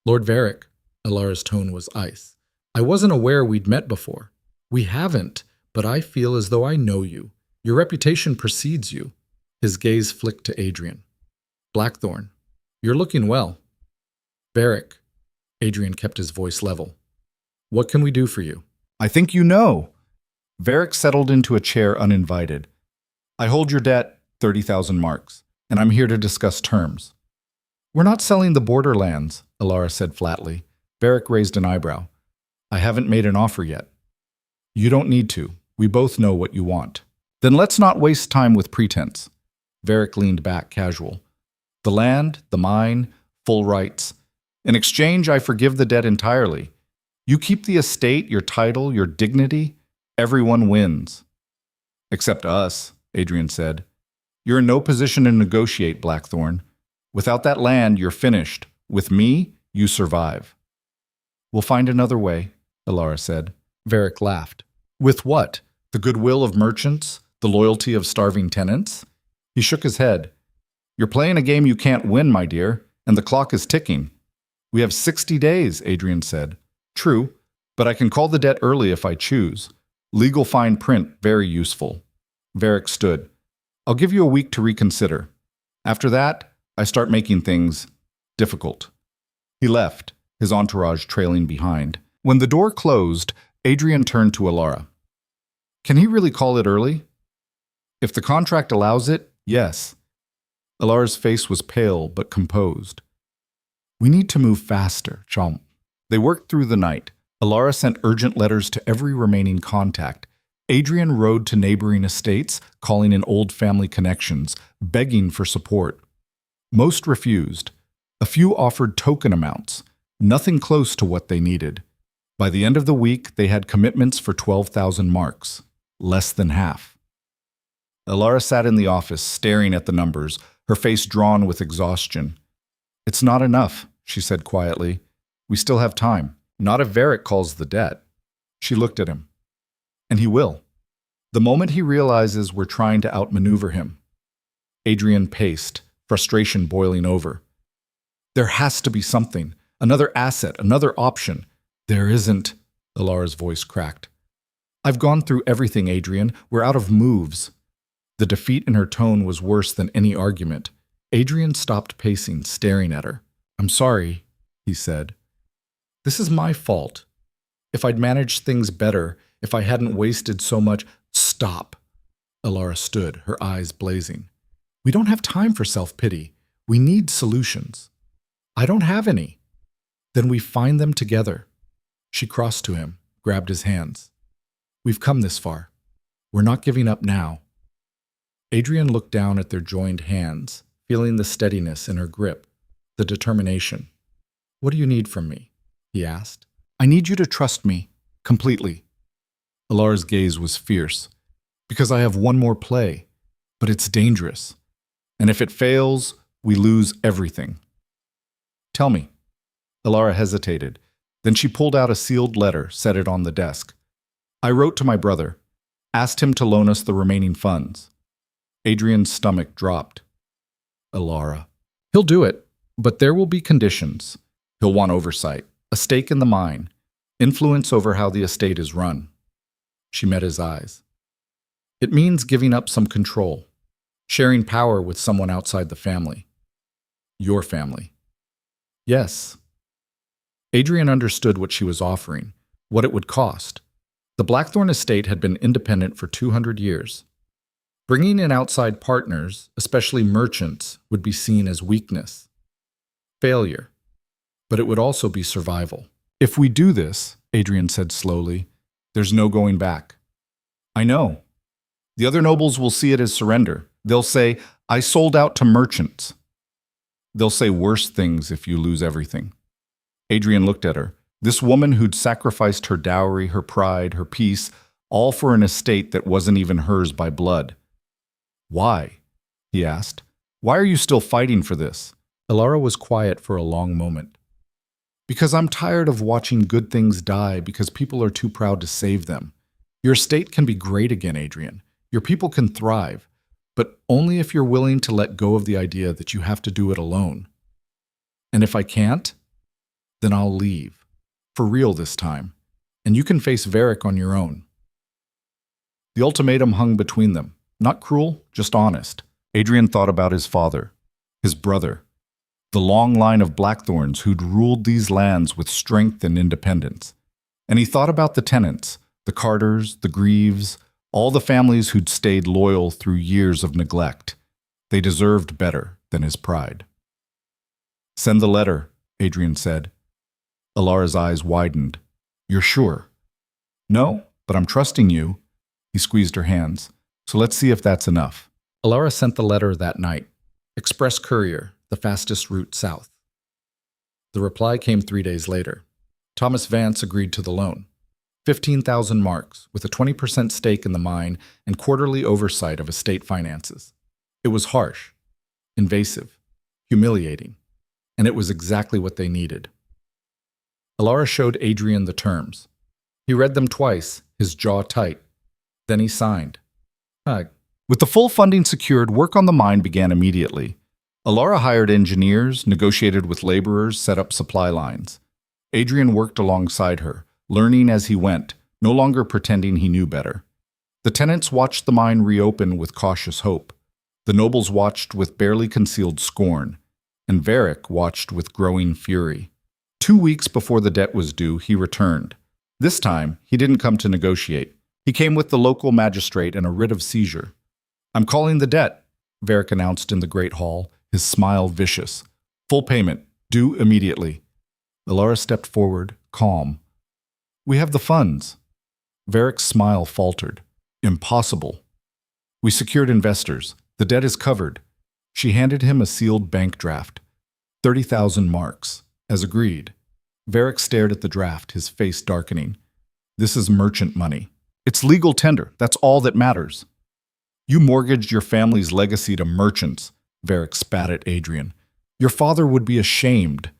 Speaker 1: Lord Varric, Alara's tone was ice. I wasn't aware we'd met before. We haven't, but I feel as though I know you. Your reputation precedes you. His gaze flicked to Adrian. Blackthornne, you're looking well. Varric, Adrian kept his voice level. What can we do for you? I think you know. Varric settled into a chair uninvited. I hold your debt, 30,000 marks, and I'm here to discuss terms. We're not selling the borderlands, Alara said flatly. Varric raised an eyebrow. I haven't made an offer yet. You don't need to. We both know what you want. Then let's not waste time with pretense. Varric leaned back, casual. The land, the mine, full rights. In exchange, I forgive the debt entirely. You keep the estate, your title, your dignity. Everyone wins. Except us, Adrian said. You're in no position to negotiate, Blackthornne. Without that land, you're finished. With me, you survive. We'll find another way, Alara said. Varric laughed. With what? The goodwill of merchants? The loyalty of starving tenants? He shook his head. You're playing a game you can't win, my dear, and the clock is ticking. We have 60 days, Adrian said. True, but I can call the debt early if I choose. Legal fine print, very useful. Varric stood. I'll give you a week to reconsider. After that, I start making things difficult. He left, his entourage trailing behind. When the door closed, Adrian turned to Alara. Can he really call it early? If the contract allows it, yes. Alara's face was pale but composed. We need to move faster, Chomp. They worked through the night. Alara sent urgent letters to every remaining contact. Adrian rode to neighboring estates, calling in old family connections, begging for support. Most refused. A few offered token amounts, nothing close to what they needed. By the end of the week, they had commitments for 12,000 marks, less than half. Alara sat in the office, staring at the numbers, her face drawn with exhaustion. It's not enough, she said quietly. We still have time. Not if Varric calls the debt. She looked at him. And he will. The moment he realizes we're trying to outmaneuver him. Adrian paced, frustration boiling over. There has to be something. Another asset, another option. There isn't, Alara's voice cracked. I've gone through everything, Adrian. We're out of moves. The defeat in her tone was worse than any argument. Adrian stopped pacing, staring at her. I'm sorry, he said. This is my fault. If I'd managed things better, if I hadn't wasted so much— Stop. Alara stood, her eyes blazing. We don't have time for self-pity. We need solutions. I don't have any. Then we find them together. She crossed to him, grabbed his hands. We've come this far. We're not giving up now. Adrian looked down at their joined hands, feeling the steadiness in her grip, the determination. What do you need from me? He asked. I need you to trust me, completely. Alara's gaze was fierce. Because I have one more play, but it's dangerous. And if it fails, we lose everything. Tell me. Alara hesitated. Then she pulled out a sealed letter, set it on the desk. I wrote to my brother, asked him to loan us the remaining funds. Adrian's stomach dropped. Alara. He'll do it, but there will be conditions. He'll want oversight, a stake in the mine, influence over how the estate is run. She met his eyes. It means giving up some control, sharing power with someone outside the family. Your family. Yes. Adrian understood what she was offering, what it would cost. The Blackthornne estate had been independent for 200 years. Bringing in outside partners, especially merchants, would be seen as weakness, failure, but it would also be survival. If we do this, Adrian said slowly, there's no going back. I know. The other nobles will see it as surrender. They'll say, I sold out to merchants. They'll say worse things if you lose everything. Adrian looked at her. This woman who'd sacrificed her dowry, her pride, her peace, all for an estate that wasn't even hers by blood. Why? He asked. Why are you still fighting for this? Alara was quiet for a long moment. Because I'm tired of watching good things die because people are too proud to save them. Your estate can be great again, Adrian. Your people can thrive, but only if you're willing to let go of the idea that you have to do it alone. And if I can't, then I'll leave. For real this time. And you can face Varric on your own. The ultimatum hung between them. Not cruel, just honest. Adrian thought about his father, his brother, the long line of Blackthorns who'd ruled these lands with strength and independence. And he thought about the tenants, the Carters, the Greaves, all the families who'd stayed loyal through years of neglect. They deserved better than his pride. Send the letter, Adrian said. Alara's eyes widened. You're sure? No, but I'm trusting you. He squeezed her hands. So let's see if that's enough. Alara sent the letter that night. Express courier, the fastest route south. The reply came 3 days later. Thomas Vance agreed to the loan. 15,000 marks, with a 20% stake in the mine and quarterly oversight of estate finances. It was harsh, invasive, humiliating, and it was exactly what they needed. Alara showed Adrian the terms. He read them twice, his jaw tight. Then he signed. With the full funding secured, work on the mine began immediately. Alara hired engineers, negotiated with laborers, set up supply lines. Adrian worked alongside her, learning as he went, no longer pretending he knew better. The tenants watched the mine reopen with cautious hope. The nobles watched with barely concealed scorn. and Varric watched with growing fury. 2 weeks before the debt was due, he returned. This time, he didn't come to negotiate. He came with the local magistrate and a writ of seizure. "I'm calling the debt," Varric announced in the great hall, his smile vicious. "Full payment, due immediately." Alara stepped forward, calm. "We have the funds." Varric's smile faltered. "Impossible." "We secured investors. The debt is covered." She handed him a sealed bank draft. 30,000 marks, as agreed. Varric stared at the draft, his face darkening. "This is merchant money. It's legal tender. That's all that matters." "You mortgaged your family's legacy to merchants," Varric spat at Adrian. "Your father would be ashamed."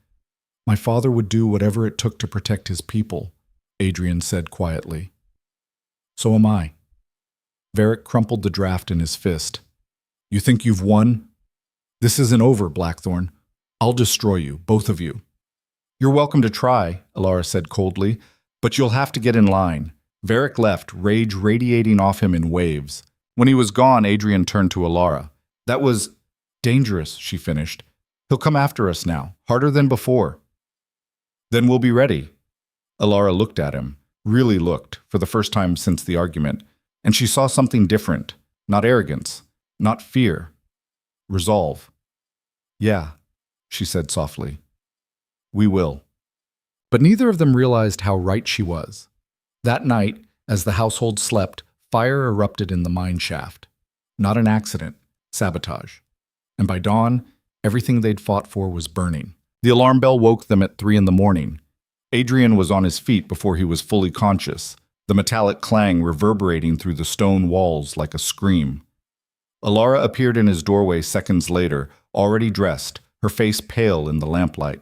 Speaker 1: "My father would do whatever it took to protect his people," Adrian said quietly. "So am I." Varric crumpled the draft in his fist. "You think you've won? This isn't over, Blackthornne. I'll destroy you, both of you." "You're welcome to try," Alara said coldly, "but you'll have to get in line." Varric left, rage radiating off him in waves. When he was gone, Adrian turned to Alara. "That was dangerous," she finished. "He'll come after us now, harder than before." "Then we'll be ready." Alara looked at him, really looked, for the first time since the argument, and she saw something different. Not arrogance, not fear. Resolve. "Yeah," she said softly. "We will." But neither of them realized how right she was. That night, as the household slept, fire erupted in the mine shaft. Not an accident, sabotage. And by dawn, everything they'd fought for was burning. The alarm bell woke them at 3 a.m. Adrian was on his feet before he was fully conscious, the metallic clang reverberating through the stone walls like a scream. Alara appeared in his doorway seconds later, already dressed, her face pale in the lamplight.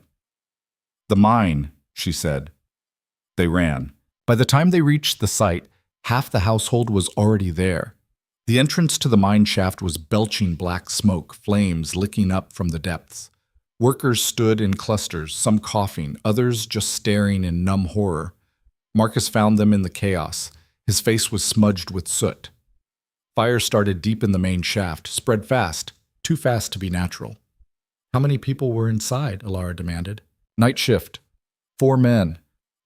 Speaker 1: "The mine," she said. They ran. By the time they reached the site, half the household was already there. The entrance to the mine shaft was belching black smoke, flames licking up from the depths. Workers stood in clusters, some coughing, others just staring in numb horror. Marcus found them in the chaos. His face was smudged with soot. Fire started deep in the main shaft, spread fast, too fast to be natural. "How many people were inside?" Alara demanded. "Night shift. 4 men.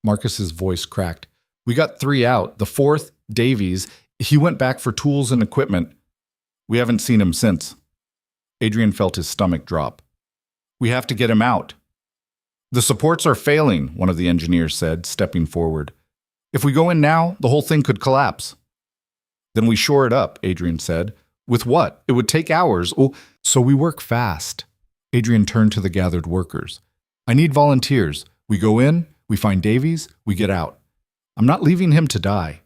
Speaker 1: Marcus's voice cracked. "We got 3 out. The 4th, Davies, he went back for tools and equipment. We haven't seen him since." Adrian felt his stomach drop. "We have to get him out." "The supports are failing," one of the engineers said, stepping forward. "If we go in now, the whole thing could collapse." "Then we shore it up," Adrian said. "With what? It would take hours." "Oh, so we work fast." Adrian turned to the gathered workers. "I need volunteers. We go in, we find Davies, we get out. I'm not leaving him to die."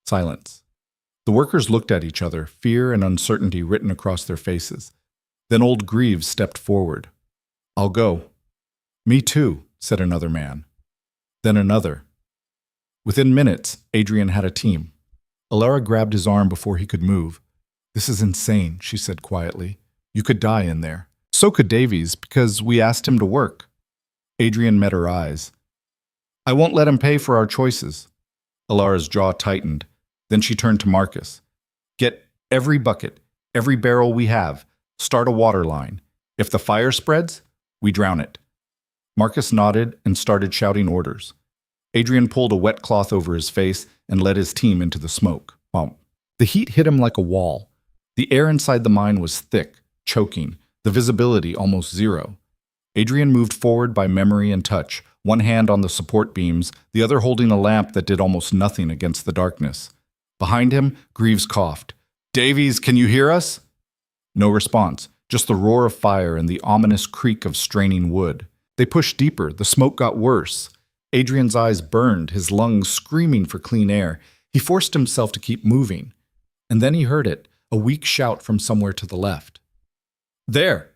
Speaker 1: Silence. The workers looked at each other, fear and uncertainty written across their faces. Then old Greaves stepped forward. "I'll go." "Me too," said another man. Then another. Within minutes, Adrian had a team. Alara grabbed his arm before he could move. "This is insane," she said quietly. "You could die in there." "So could Davies, because we asked him to work." Adrian met her eyes. "I won't let him pay for our choices." Alara's jaw tightened. Then she turned to Marcus. "Get every bucket, every barrel we have. Start a water line. If the fire spreads, we drown it." Marcus nodded and started shouting orders. Adrian pulled a wet cloth over his face and led his team into the smoke. Bump. The heat hit him like a wall. The air inside the mine was thick, choking, the visibility almost zero. Adrian moved forward by memory and touch, one hand on the support beams, the other holding a lamp that did almost nothing against the darkness. Behind him, Greaves coughed. "Davies, can you hear us?" No response, just the roar of fire and the ominous creak of straining wood. They pushed deeper, the smoke got worse. Adrian's eyes burned, his lungs screaming for clean air. He forced himself to keep moving. And then he heard it, a weak shout from somewhere to the left. "There!"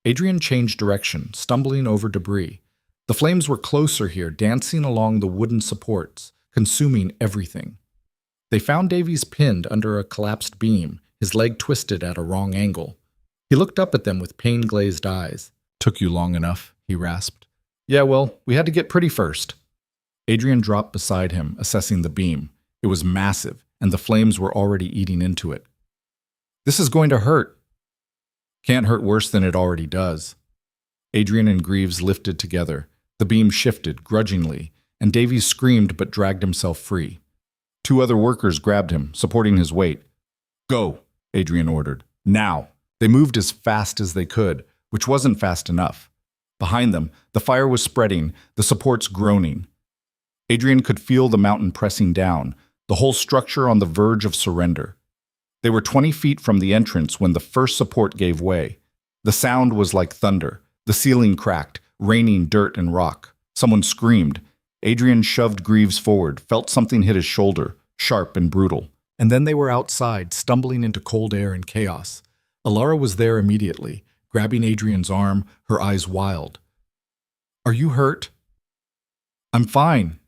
Speaker 1: Adrian changed direction, stumbling over debris. The flames were closer here, dancing along the wooden supports, consuming everything. They found Davies pinned under a collapsed beam, his leg twisted at a wrong angle. He looked up at them with pain-glazed eyes. "Took you long enough," he rasped. "Yeah, well, we had to get pretty first." Adrian dropped beside him, assessing the beam. It was massive, and the flames were already eating into it. "This is going to hurt." "Can't hurt worse than it already does." Adrian and Greaves lifted together. The beam shifted, grudgingly, and Davies screamed but dragged himself free. 2 other workers grabbed him, supporting his weight. "Go," Adrian ordered. "Now." They moved as fast as they could, which wasn't fast enough. Behind them, the fire was spreading, the supports groaning. Adrian could feel the mountain pressing down, the whole structure on the verge of surrender. They were 20 feet from the entrance when the first support gave way. The sound was like thunder. The ceiling cracked, raining dirt and rock. Someone screamed. Adrian shoved Greaves forward, felt something hit his shoulder, sharp and brutal. And then they were outside, stumbling into cold air and chaos. Alara was there immediately, grabbing Adrian's arm, her eyes wild. "Are you hurt?" "I'm fine."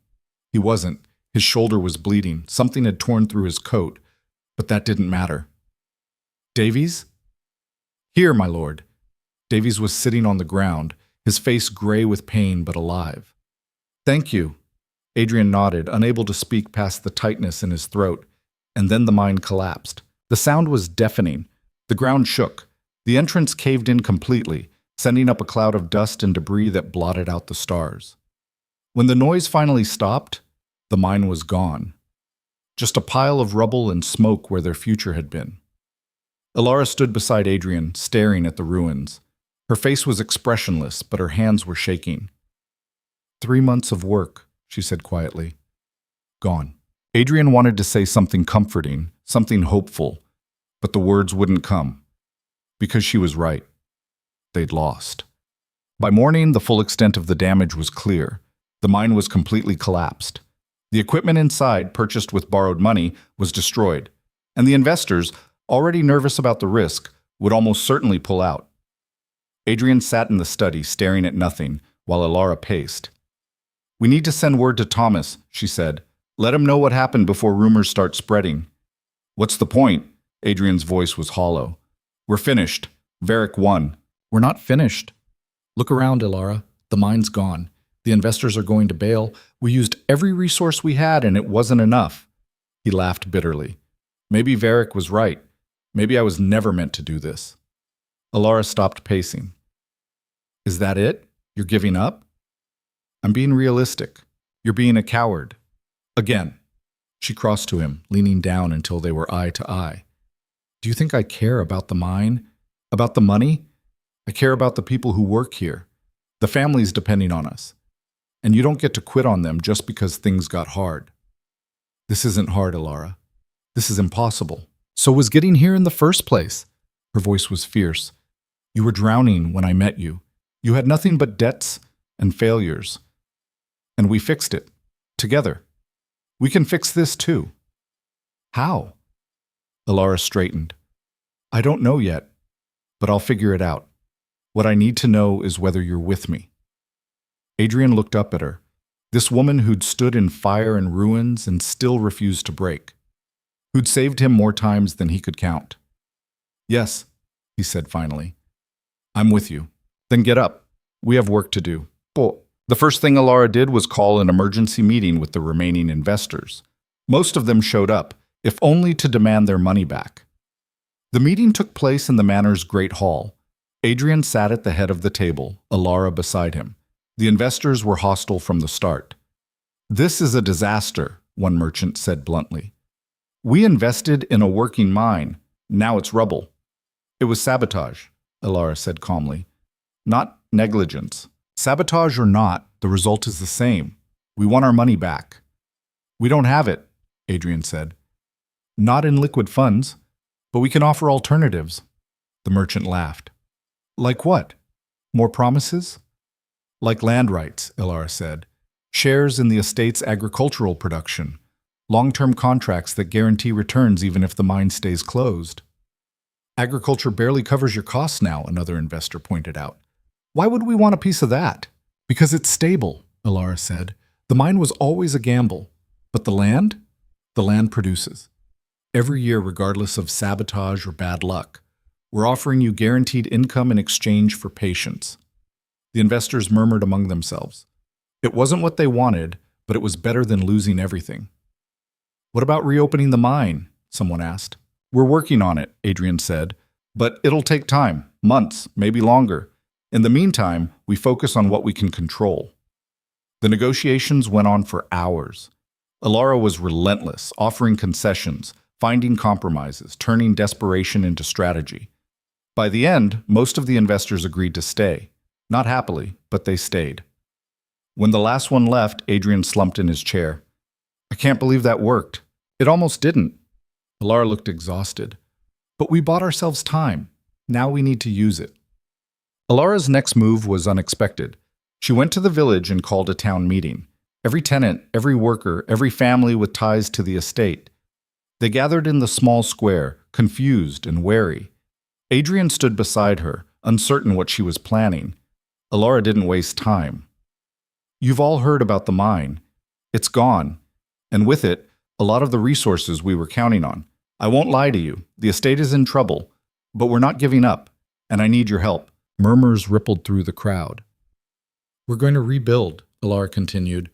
Speaker 1: He wasn't. His shoulder was bleeding. Something had torn through his coat, but that didn't matter. "Davies?" "Here, my lord." Davies was sitting on the ground, his face gray with pain but alive. "Thank you." Adrian nodded, unable to speak past the tightness in his throat, and then the mine collapsed. The sound was deafening. The ground shook. The entrance caved in completely, sending up a cloud of dust and debris that blotted out the stars. When the noise finally stopped, the mine was gone. Just a pile of rubble and smoke where their future had been. Alara stood beside Adrian, staring at the ruins. Her face was expressionless, but her hands were shaking. 3 months of work, she said quietly. Gone. Adrian wanted to say something comforting, something hopeful, but the words wouldn't come. Because she was right. They'd lost. By morning, the full extent of the damage was clear. The mine was completely collapsed. The equipment inside, purchased with borrowed money, was destroyed, and the investors, already nervous about the risk, would almost certainly pull out. Adrian sat in the study, staring at nothing, while Alara paced. "We need to send word to Thomas," she said. "Let him know what happened before rumors start spreading." "What's the point?" Adrian's voice was hollow. "We're finished. Varric won." "We're not finished. Look around, Alara. The mine's gone. The investors are going to bail. We used every resource we had, and it wasn't enough." He laughed bitterly. "Maybe Varric was right. Maybe I was never meant to do this." Alara stopped pacing. "Is that it? You're giving up?" "I'm being realistic. You're being a coward. Again." She crossed to him, leaning down until they were eye to eye. "Do you think I care about the mine? About the money? I care about the people who work here. The families depending on us. And you don't get to quit on them just because things got hard." "This isn't hard, Alara. This is impossible. So was getting here in the first place." Her voice was fierce. "You were drowning when I met you. You had nothing but debts and failures. And we fixed it. Together. We can fix this too." "How?" Alara straightened. "I don't know yet, but I'll figure it out. What I need to know is whether you're with me." Adrian looked up at her, this woman who'd stood in fire and ruins and still refused to break, who'd saved him more times than he could count. "Yes," he said finally. "I'm with you. Then get up. We have work to do." The first thing Alara did was call an emergency meeting with the remaining investors. Most of them showed up, if only to demand their money back. The meeting took place in the manor's great hall. Adrian sat at the head of the table, Alara beside him. The investors were hostile from the start. "This is a disaster," one merchant said bluntly. "We invested in a working mine. Now it's rubble." "It was sabotage," Alara said calmly. "Not negligence. Sabotage or not, the result is the same. We want our money back." "We don't have it," Adrian said. "Not in liquid funds, but we can offer alternatives." The merchant laughed. "Like what? More promises?" "Like land rights," Alara said. "Shares in the estate's agricultural production. Long-term contracts that guarantee returns even if the mine stays closed." "Agriculture barely covers your costs now," another investor pointed out. "Why would we want a piece of that?" "Because it's stable," Alara said. "The mine was always a gamble. But the land? The land produces. Every year, regardless of sabotage or bad luck. We're offering you guaranteed income in exchange for patience." The investors murmured among themselves. It wasn't what they wanted, but it was better than losing everything. "What about reopening the mine?" someone asked. "We're working on it," Adrian said. "But it'll take time, months, maybe longer. In the meantime, we focus on what we can control. The negotiations went on for hours. Alara was relentless, offering concessions, finding compromises, turning desperation into strategy. By the end, most of the investors agreed to stay. Not happily, but they stayed. When the last one left, Adrian slumped in his chair. I can't believe that worked. It almost didn't. Alara looked exhausted. But we bought ourselves time. Now we need to use it. Alara's next move was unexpected. She went to the village and called a town meeting. Every tenant, every worker, every family with ties to the estate. They gathered in the small square, confused and wary. Adrian stood beside her, uncertain what she was planning. Alara didn't waste time. You've all heard about the mine. It's gone. And with it, a lot of the resources we were counting on. I won't lie to you. The estate is in trouble. But we're not giving up, and I need your help. Murmurs rippled through the crowd. We're going to rebuild, Alara continued.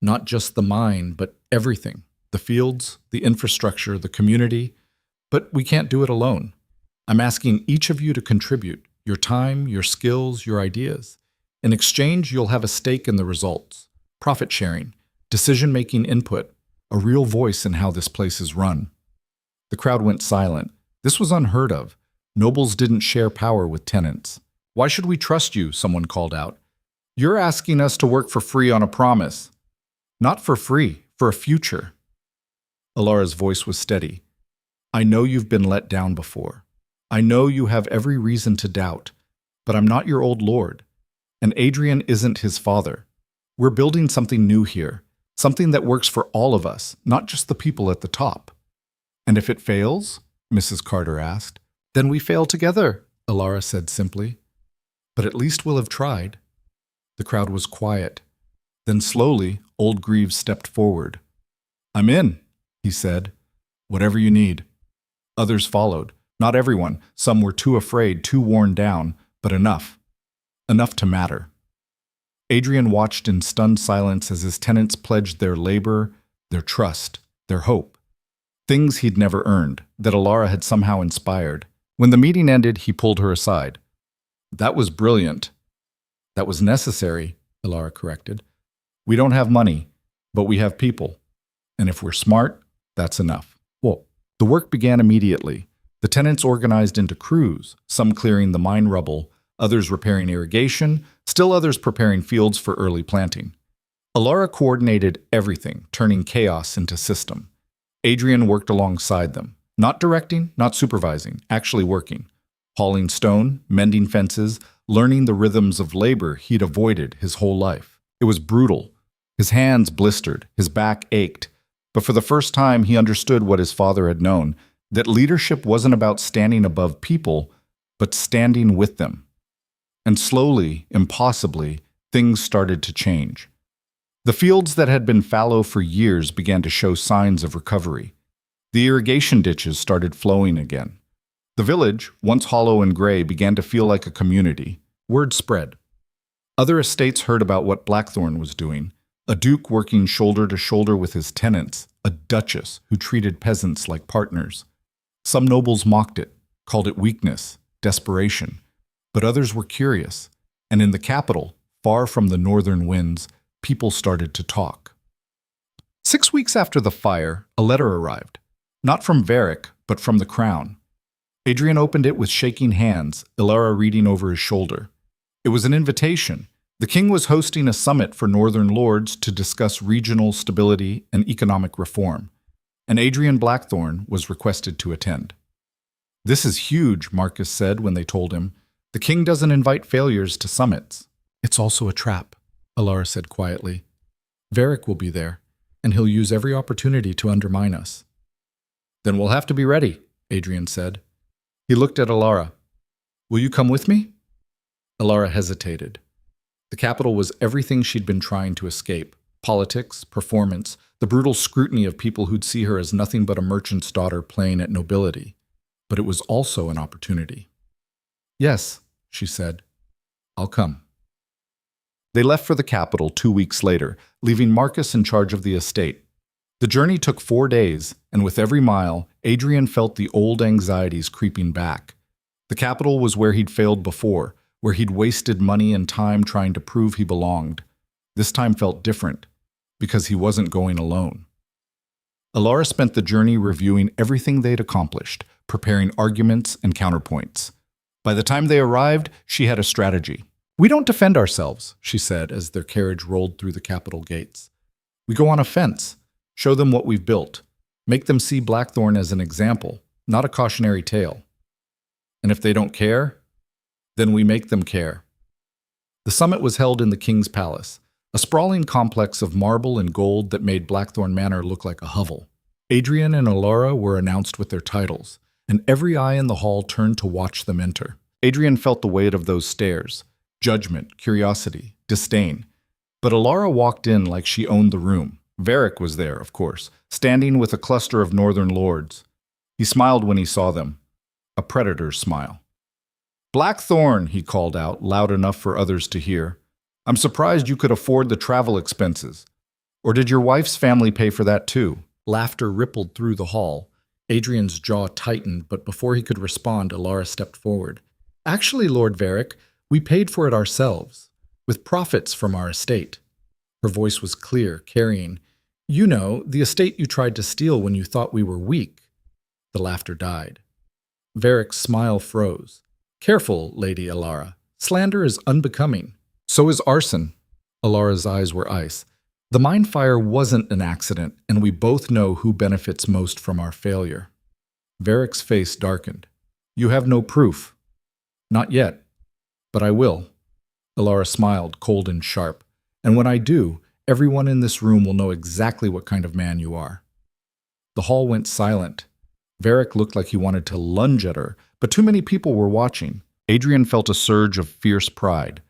Speaker 1: Not just the mine, but everything. The fields, the infrastructure, the community. But we can't do it alone. I'm asking each of you to contribute. Your time, your skills, your ideas. In exchange, you'll have a stake in the results. Profit sharing, decision-making input, a real voice in how this place is run. The crowd went silent. This was unheard of. Nobles didn't share power with tenants. Why should we trust you? Someone called out. You're asking us to work for free on a promise. Not for free, for a future. Alara's voice was steady. I know you've been let down before. I know you have every reason to doubt, but I'm not your old lord. And Adrian isn't his father. We're building something new here, something that works for all of us, not just the people at the top. And if it fails? Mrs. Carter asked. Then we fail together, Alara said simply. But at least we'll have tried. The crowd was quiet. Then slowly, old Greaves stepped forward. I'm in, he said. Whatever you need. Others followed. Not everyone. Some were too afraid, too worn down, but enough. Enough to matter. Adrian watched in stunned silence as his tenants pledged their labor, their trust, their hope. Things he'd never earned, that Alara had somehow inspired. When the meeting ended, he pulled her aside. That was brilliant. That was necessary, Alara corrected. We don't have money, but we have people. And if we're smart, that's enough. Well, the work began immediately. The tenants organized into crews, some clearing the mine rubble, others repairing irrigation, still others preparing fields for early planting. Alara coordinated everything, turning chaos into system. Adrian worked alongside them, not directing, not supervising, actually working. Hauling stone, mending fences, learning the rhythms of labor he'd avoided his whole life. It was brutal. His hands blistered, his back ached. But for the first time, he understood what his father had known, that leadership wasn't about standing above people, but standing with them. And slowly, impossibly, things started to change. The fields that had been fallow for years began to show signs of recovery. The irrigation ditches started flowing again. The village, once hollow and gray, began to feel like a community. Word spread. Other estates heard about what Blackthornne was doing. A duke working shoulder to shoulder with his tenants, a duchess who treated peasants like partners. Some nobles mocked it, called it weakness, desperation. But others were curious. And in the capital, far from the northern winds, people started to talk. 6 weeks after the fire, a letter arrived. Not from Varick, but from the crown. Adrian opened it with shaking hands, Alara reading over his shoulder. It was an invitation. The king was hosting a summit for northern lords to discuss regional stability and economic reform, and Adrian Blackthornne was requested to attend. This is huge, Marcus said when they told him. The king doesn't invite failures to summits. It's also a trap, Alara said quietly. Varick will be there, and he'll use every opportunity to undermine us. Then we'll have to be ready, Adrian said. He looked at Alara. Will you come with me? Alara hesitated. The capital was everything she'd been trying to escape. Politics, performance, the brutal scrutiny of people who'd see her as nothing but a merchant's daughter playing at nobility. But it was also an opportunity. Yes, she said. I'll come. They left for the capital 2 weeks later, leaving Marcus in charge of the estate. The journey took 4 days, and with every mile, Adrian felt the old anxieties creeping back. The capital was where he'd failed before, where he'd wasted money and time trying to prove he belonged. This time felt different, because he wasn't going alone. Alara spent the journey reviewing everything they'd accomplished, preparing arguments and counterpoints. By the time they arrived, she had a strategy. "We don't defend ourselves," she said as their carriage rolled through the capital gates. "We go on offense, show them what we've built, make them see Blackthornne as an example, not a cautionary tale. And if they don't care, then we make them care." The summit was held in the King's Palace, a sprawling complex of marble and gold that made Blackthornne Manor look like a hovel. Adrian and Alara were announced with their titles, and every eye in the hall turned to watch them enter. Adrian felt the weight of those stares, judgment, curiosity, disdain. But Alara walked in like she owned the room. Varric was there, of course, standing with a cluster of northern lords. He smiled when he saw them, a predator's smile. "Blackthornne," he called out, loud enough for others to hear. "I'm surprised you could afford the travel expenses. Or did your wife's family pay for that too?" Laughter rippled through the hall. Adrian's jaw tightened, but before he could respond, Alara stepped forward. "Actually, Lord Varric, we paid for it ourselves, with profits from our estate." Her voice was clear, carrying, "You know, the estate you tried to steal when you thought we were weak." The laughter died. Varric's smile froze. "Careful, Lady Alara. Slander is unbecoming. So is arson." Alara's eyes were ice. "The mine fire wasn't an accident, and we both know who benefits most from our failure." Varric's face darkened. "You have no proof." "Not yet, but I will." Alara smiled, cold and sharp. "And when I do, everyone in this room will know exactly what kind of man you are." The hall went silent. Varric looked like he wanted to lunge at her, but too many people were watching. Adrian felt a surge of fierce pride.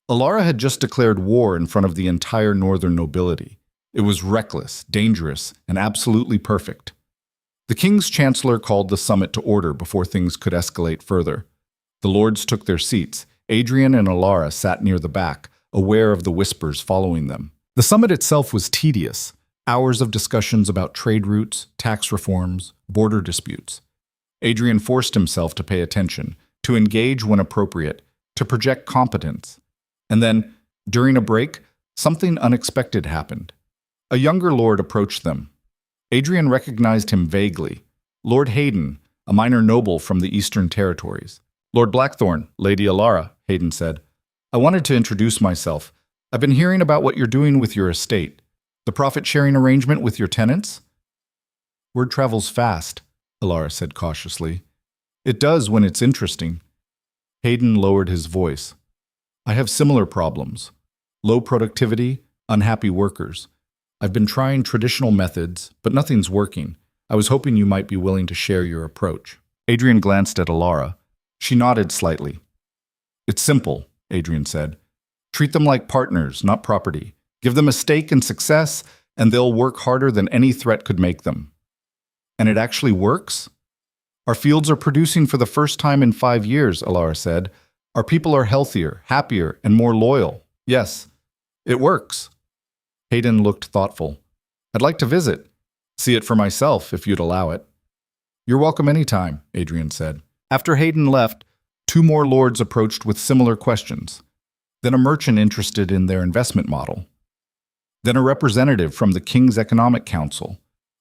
Speaker 1: Alara had just declared war in front of the entire northern nobility. It was reckless, dangerous, and absolutely perfect. The king's chancellor called the summit to order before things could escalate further. The lords took their seats. Adrian and Alara sat near the back, aware of the whispers following them. The summit itself was tedious. Hours of discussions about trade routes, tax reforms, border disputes. Adrian forced himself to pay attention, to engage when appropriate, to project competence. And then, during a break, something unexpected happened. A younger lord approached them. Adrian recognized him vaguely. Lord Hayden, a minor noble from the Eastern Territories. "Lord Blackthornne, Lady Alara," Hayden said. "I wanted to introduce myself. I've been hearing about what you're doing with your estate. The profit-sharing arrangement with your tenants?" "Word travels fast," Alara said cautiously. "It does when it's interesting." Hayden lowered his voice. "I have similar problems. Low productivity, unhappy workers. I've been trying traditional methods, but nothing's working. I was hoping you might be willing to share your approach." Adrian glanced at Alara. She nodded slightly. "It's simple," Adrian said. "Treat them like partners, not property. Give them a stake in success, and they'll work harder than any threat could make them." "And it actually works?" "Our fields are producing for the first time in 5 years," Alara said. "Our people are healthier, happier, and more loyal. Yes, it works." Hayden looked thoughtful. "I'd like to visit. See it for myself, if you'd allow it." "You're welcome anytime," Adrian said. After Hayden left, 2 more lords approached with similar questions. Then a merchant interested in their investment model. Then a representative from the King's Economic Council.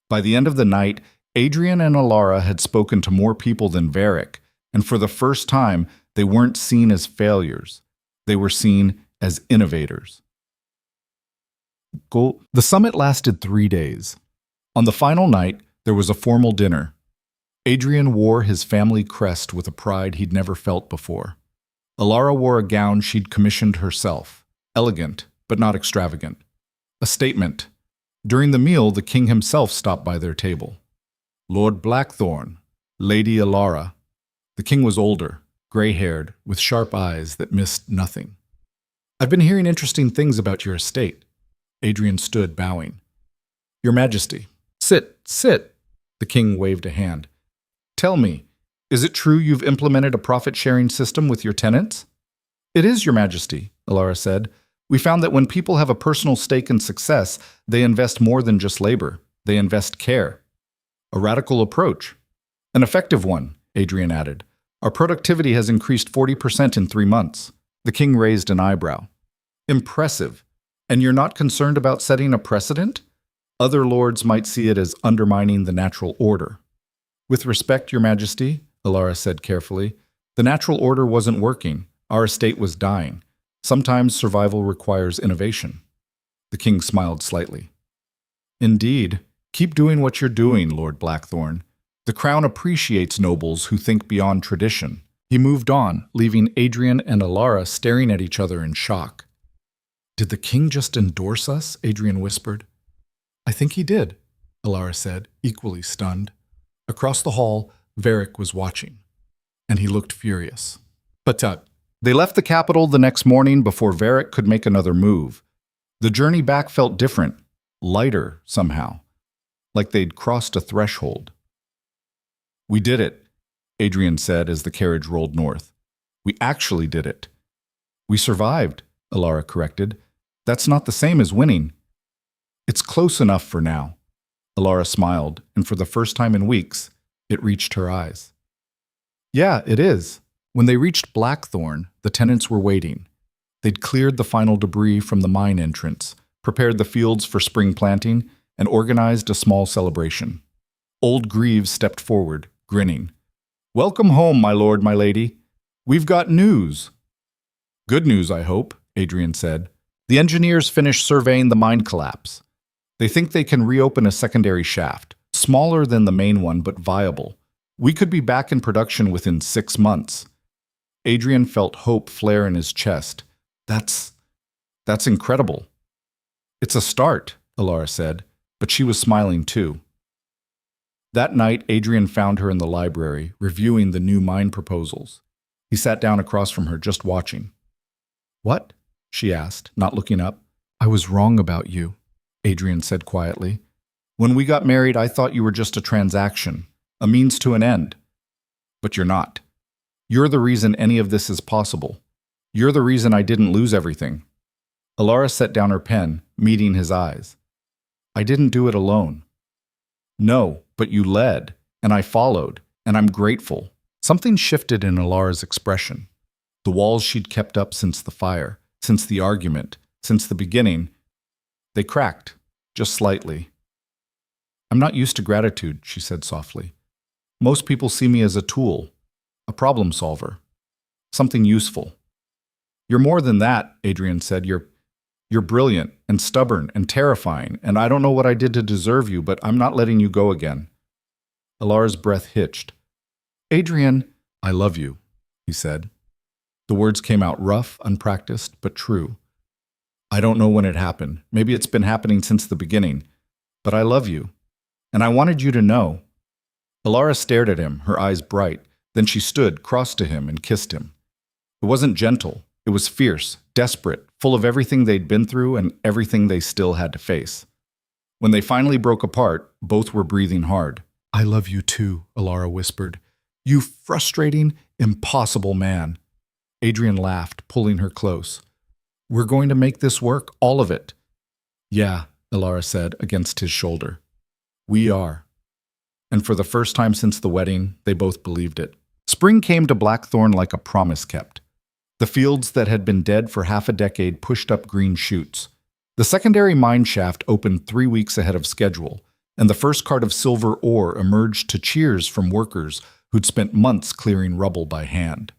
Speaker 1: By the end of the night, Adrian and Alara had spoken to more people than Varric, and for the first time, they weren't seen as failures. They were seen as innovators. The summit lasted 3 days. On the final night, there was a formal dinner. Adrian wore his family crest with a pride he'd never felt before. Alara wore a gown she'd commissioned herself, elegant but not extravagant. A statement. During the meal, the king himself stopped by their table. "Lord Blackthornne, Lady Alara." The king was older, gray-haired, with sharp eyes that missed nothing. "I've been hearing interesting things about your estate." Adrian stood, bowing. "Your Majesty." "Sit, sit." The king waved a hand. "Tell me, is it true you've implemented a profit-sharing system with your tenants?" "It is, Your Majesty," Alara said. "We found that when people have a personal stake in success, they invest more than just labor. They invest care." "A radical approach." "An effective one," Adrian added. "Our productivity has increased 40% in 3 months. The king raised an eyebrow. Impressive. And you're not concerned about setting a precedent? Other lords might see it as undermining the natural order. With respect, Your Majesty, Alara said carefully, the natural order wasn't working. Our estate was dying. Sometimes survival requires innovation. The king smiled slightly. Indeed. Keep doing what you're doing, Lord Blackthornne. The crown appreciates nobles who think beyond tradition. He moved on, leaving Adrian and Alara staring at each other in shock. Did the king just endorse us? Adrian whispered. I think he did, Alara said, equally stunned. Across the hall, Varric was watching, and he looked furious. But they left the capital the next morning before Varric could make another move. The journey back felt different, lighter somehow, like they'd crossed a threshold. We did it, Adrian said as the carriage rolled north. We actually did it. We survived, Alara corrected. That's not the same as winning. It's close enough for now. Alara smiled, and for the first time in weeks, it reached her eyes. Yeah, it is. When they reached Blackthornne, the tenants were waiting. They'd cleared the final debris from the mine entrance, prepared the fields for spring planting, and organized a small celebration. Old Greaves stepped forward, grinning. Welcome home, my lord, my lady. We've got news. Good news, I hope, Adrian said. The engineers finished surveying the mine collapse. They think they can reopen a secondary shaft, smaller than the main one but viable. We could be back in production within 6 months. Adrian felt hope flare in his chest. That's incredible. It's a start, Alara said, but she was smiling too. That night, Adrian found her in the library, reviewing the new mine proposals. He sat down across from her, just watching. What? She asked, not looking up. I was wrong about you, Adrian said quietly. When we got married, I thought you were just a transaction, a means to an end. But you're not. You're the reason any of this is possible. You're the reason I didn't lose everything. Alara set down her pen, meeting his eyes. I didn't do it alone. No, but you led, and I followed, and I'm grateful. Something shifted in Alara's expression. The walls she'd kept up since the fire, since the argument, since the beginning, they cracked, just slightly. I'm not used to gratitude, she said softly. Most people see me as a tool, a problem solver, something useful. You're more than that, Adrian said. You're brilliant and stubborn and terrifying, and I don't know what I did to deserve you, but I'm not letting you go again. Alara's breath hitched. Adrian, I love you, he said. The words came out rough, unpracticed, but true. I don't know when it happened. Maybe it's been happening since the beginning. But I love you. And I wanted you to know. Alara stared at him, her eyes bright. Then she stood, crossed to him, and kissed him. It wasn't gentle. It was fierce, desperate, full of everything they'd been through and everything they still had to face. When they finally broke apart, both were breathing hard. I love you too, Alara whispered. You frustrating, impossible man. Adrian laughed, pulling her close. We're going to make this work, all of it. Yeah, Alara said, against his shoulder. We are. And for the first time since the wedding, they both believed it. Spring came to Blackthornne like a promise kept. The fields that had been dead for half a decade pushed up green shoots. The secondary mine shaft opened 3 weeks ahead of schedule, and the first cart of silver ore emerged to cheers from workers who'd spent months clearing rubble by hand.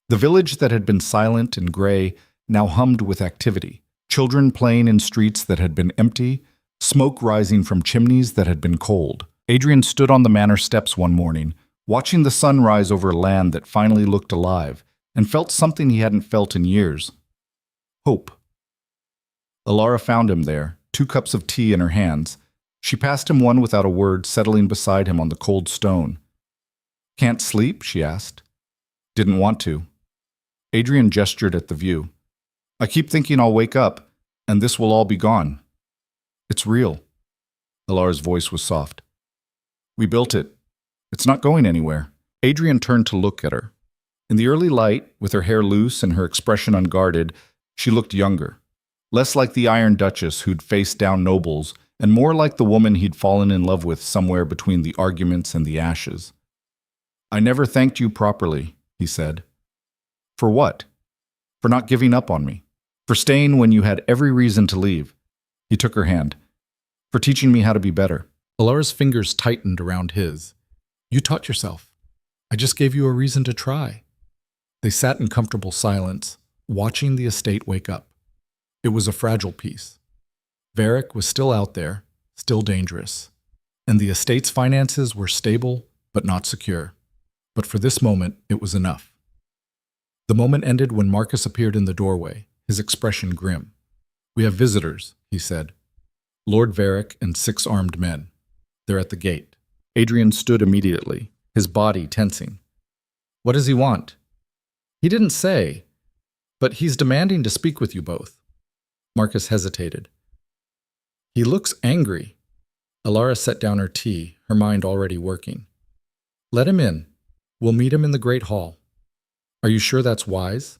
Speaker 1: The village that had been silent and gray now hummed with activity, children playing in streets that had been empty, smoke rising from chimneys that had been cold. Adrian stood on the manor steps one morning, watching the sun rise over land that finally looked alive, and felt something he hadn't felt in years. Hope. Alara found him there, 2 cups of tea in her hands. She passed him one without a word, settling beside him on the cold stone. Can't sleep? She asked. Didn't want to. Adrian gestured at the view. I keep thinking I'll wake up, and this will all be gone. It's real. Alara's voice was soft. We built it. It's not going anywhere. Adrian turned to look at her. In the early light, with her hair loose and her expression unguarded, she looked younger. Less like the Iron Duchess who'd faced down nobles, and more like the woman he'd fallen in love with somewhere between the arguments and the ashes. I never thanked you properly, he said. For what? For not giving up on me. For staying when you had every reason to leave. He took her hand. For teaching me how to be better. Alara's fingers tightened around his. You taught yourself. I just gave you a reason to try. They sat in comfortable silence, watching the estate wake up. It was a fragile peace. Varric was still out there, still dangerous. And the estate's finances were stable, but not secure. But for this moment, it was enough. The moment ended when Marcus appeared in the doorway, his expression grim. We have visitors, he said. Lord Varric and 6 armed men. They're at the gate. Adrian stood immediately, his body tensing. What does he want? He didn't say, but he's demanding to speak with you both. Marcus hesitated. He looks angry. Alara set down her tea, her mind already working. Let him in. We'll meet him in the Great Hall. Are you sure that's wise?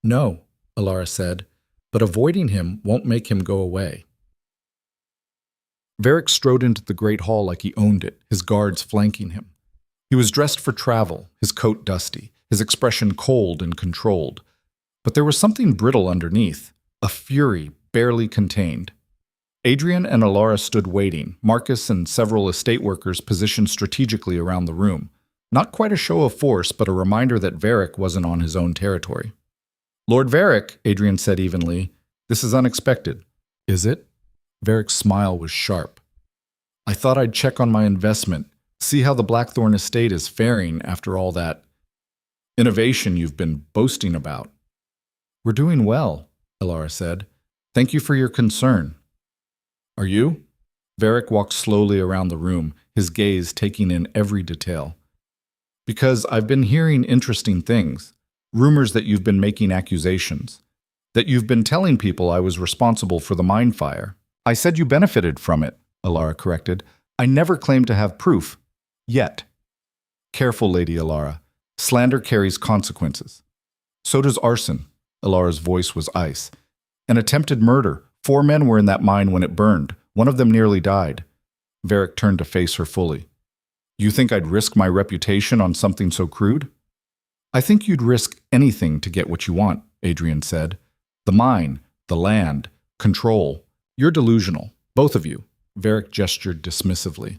Speaker 1: No, Alara said, but avoiding him won't make him go away. Varric strode into the Great Hall like he owned it, his guards flanking him. He was dressed for travel, his coat dusty, his expression cold and controlled. But there was something brittle underneath, a fury barely contained. Adrian and Alara stood waiting, Marcus and several estate workers positioned strategically around the room. Not quite a show of force, but a reminder that Varric wasn't on his own territory. Lord Varric, Adrian said evenly, this is unexpected. Is it? Varric's smile was sharp. I thought I'd check on my investment, see how the Blackthornne estate is faring after all that innovation you've been boasting about. We're doing well, Alara said. Thank you for your concern. Are you? Varric walked slowly around the room, his gaze taking in every detail. Because I've been hearing interesting things, rumors that you've been making accusations, that you've been telling people I was responsible for the mine fire. I said you benefited from it, Alara corrected. I never claimed to have proof. Yet. Careful, Lady Alara. Slander carries consequences. So does arson. Alara's voice was ice. An attempted murder. 4 men were in that mine when it burned. One of them nearly died. Varric turned to face her fully. You think I'd risk my reputation on something so crude? I think you'd risk anything to get what you want, Adrian said. The mine, the land, control. You're delusional, both of you. Varric gestured dismissively.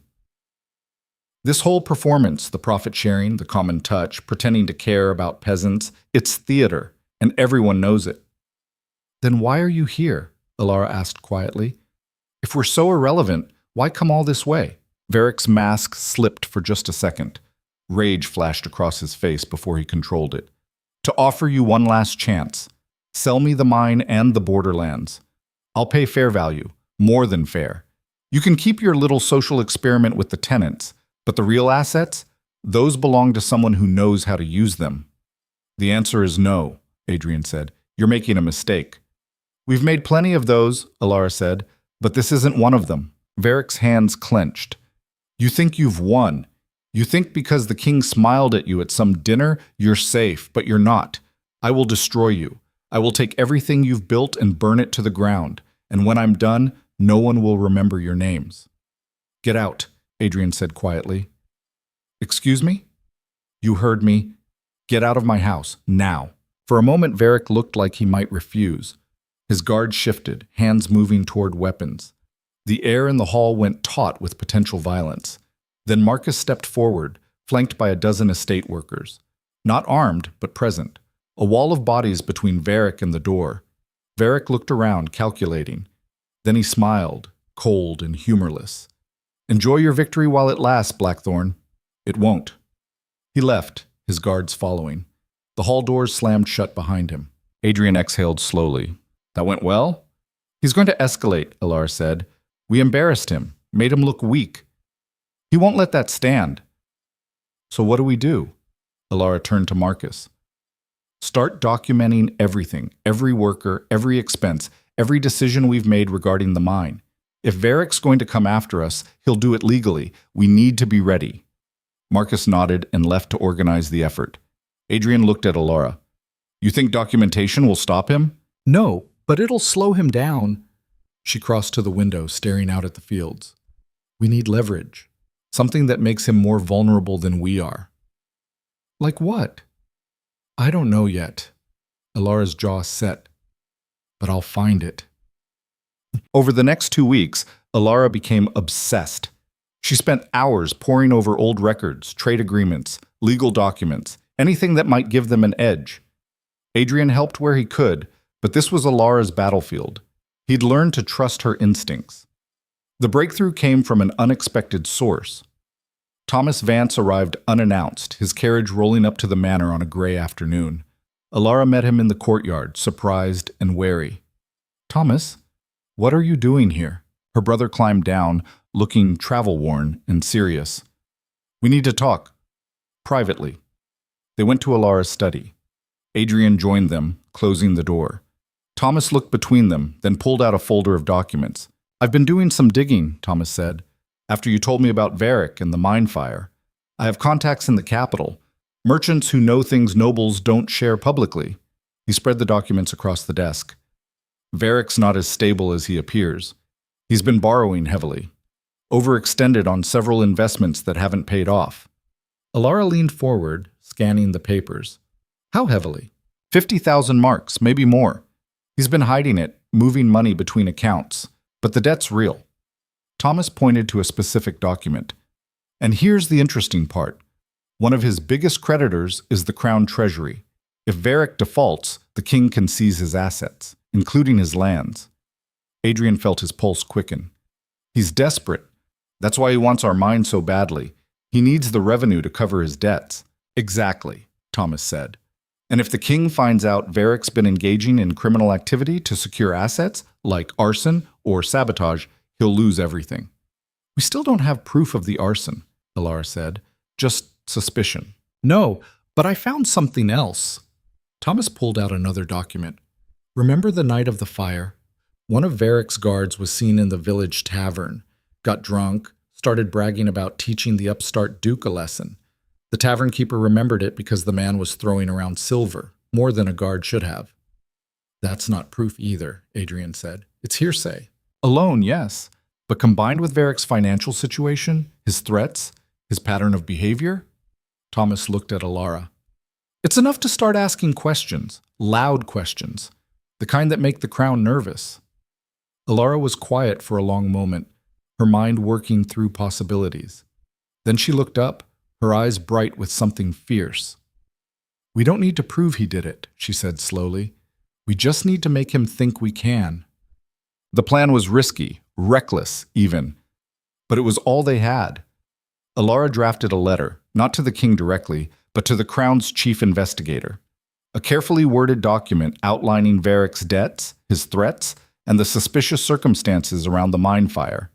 Speaker 1: This whole performance, the profit-sharing, the common touch, pretending to care about peasants, it's theater, and everyone knows it. Then why are you here? Alara asked quietly. If we're so irrelevant, why come all this way? Varric's mask slipped for just a second. Rage flashed across his face before he controlled it. To offer you one last chance. Sell me the mine and the borderlands. I'll pay fair value, more than fair. You can keep your little social experiment with the tenants, but the real assets, those belong to someone who knows how to use them. The answer is no, Adrian said. You're making a mistake. We've made plenty of those, Alara said, but this isn't one of them. Varric's hands clenched. You think you've won. You think because the king smiled at you at some dinner, you're safe, but you're not. I will destroy you. I will take everything you've built and burn it to the ground. And when I'm done, no one will remember your names. Get out, Adrian said quietly. Excuse me? You heard me. Get out of my house, now. For a moment, Varric looked like he might refuse. His guard shifted, hands moving toward weapons. The air in the hall went taut with potential violence. Then Marcus stepped forward, flanked by a dozen estate workers. Not armed, but present. A wall of bodies between Varric and the door. Varric looked around, calculating. Then he smiled, cold and humorless. Enjoy your victory while it lasts, Blackthornne. It won't. He left, his guards following. The hall doors slammed shut behind him. Adrian exhaled slowly. That went well? He's going to escalate, Alara said. We embarrassed him, made him look weak. He won't let that stand. So what do we do? Alara turned to Marcus. Start documenting everything, every worker, every expense, every decision we've made regarding the mine. If Varric's going to come after us, he'll do it legally. We need to be ready. Marcus nodded and left to organize the effort. Adrian looked at Alara. You think documentation will stop him? No, but it'll slow him down. She crossed to the window, staring out at the fields. We need leverage. Something that makes him more vulnerable than we are. Like what? I don't know yet. Alara's jaw set. But I'll find it. Over the next 2 weeks, Alara became obsessed. She spent hours poring over old records, trade agreements, legal documents, anything that might give them an edge. Adrian helped where he could, but this was Alara's battlefield. He'd learned to trust her instincts. The breakthrough came from an unexpected source. Thomas Vance arrived unannounced, his carriage rolling up to the manor on a gray afternoon. Alara met him in the courtyard, surprised and wary. "Thomas, what are you doing here?" Her brother climbed down, looking travel-worn and serious. "We need to talk. Privately." They went to Alara's study. Adrian joined them, closing the door. Thomas looked between them, then pulled out a folder of documents. "I've been doing some digging," Thomas said, "after you told me about Varric and the mine fire. I have contacts in the capital, merchants who know things nobles don't share publicly." He spread the documents across the desk. "Varric's not as stable as he appears. He's been borrowing heavily, overextended on several investments that haven't paid off." Alara leaned forward, scanning the papers. "How heavily?" 50,000 marks, maybe more. He's been hiding it, moving money between accounts, but the debt's real." Thomas pointed to a specific document. "And here's the interesting part. One of his biggest creditors is the Crown Treasury. If Varric defaults, the king can seize his assets, including his lands." Adrian felt his pulse quicken. "He's desperate. That's why he wants our mine so badly. He needs the revenue to cover his debts." "Exactly," Thomas said. "And if the king finds out Varric's been engaging in criminal activity to secure assets, like arson or sabotage, he'll lose everything." "We still don't have proof of the arson," Alara said. "Just suspicion." "No, but I found something else." Thomas pulled out another document. "Remember the night of the fire? One of Varric's guards was seen in the village tavern, got drunk, started bragging about teaching the upstart Duke a lesson. The tavern keeper remembered it because the man was throwing around silver, more than a guard should have." "That's not proof either," Adrian said. "It's hearsay." "Alone, yes, but combined with Varric's financial situation, his threats, his pattern of behavior?" Thomas looked at Alara. "It's enough to start asking questions, loud questions, the kind that make the crown nervous." Alara was quiet for a long moment, her mind working through possibilities. Then she looked up, her eyes bright with something fierce. "We don't need to prove he did it," she said slowly. "We just need to make him think we can." The plan was risky, reckless even, but it was all they had. Alara drafted a letter, not to the king directly, but to the crown's chief investigator. A carefully worded document outlining Varric's debts, his threats, and the suspicious circumstances around the mine fire.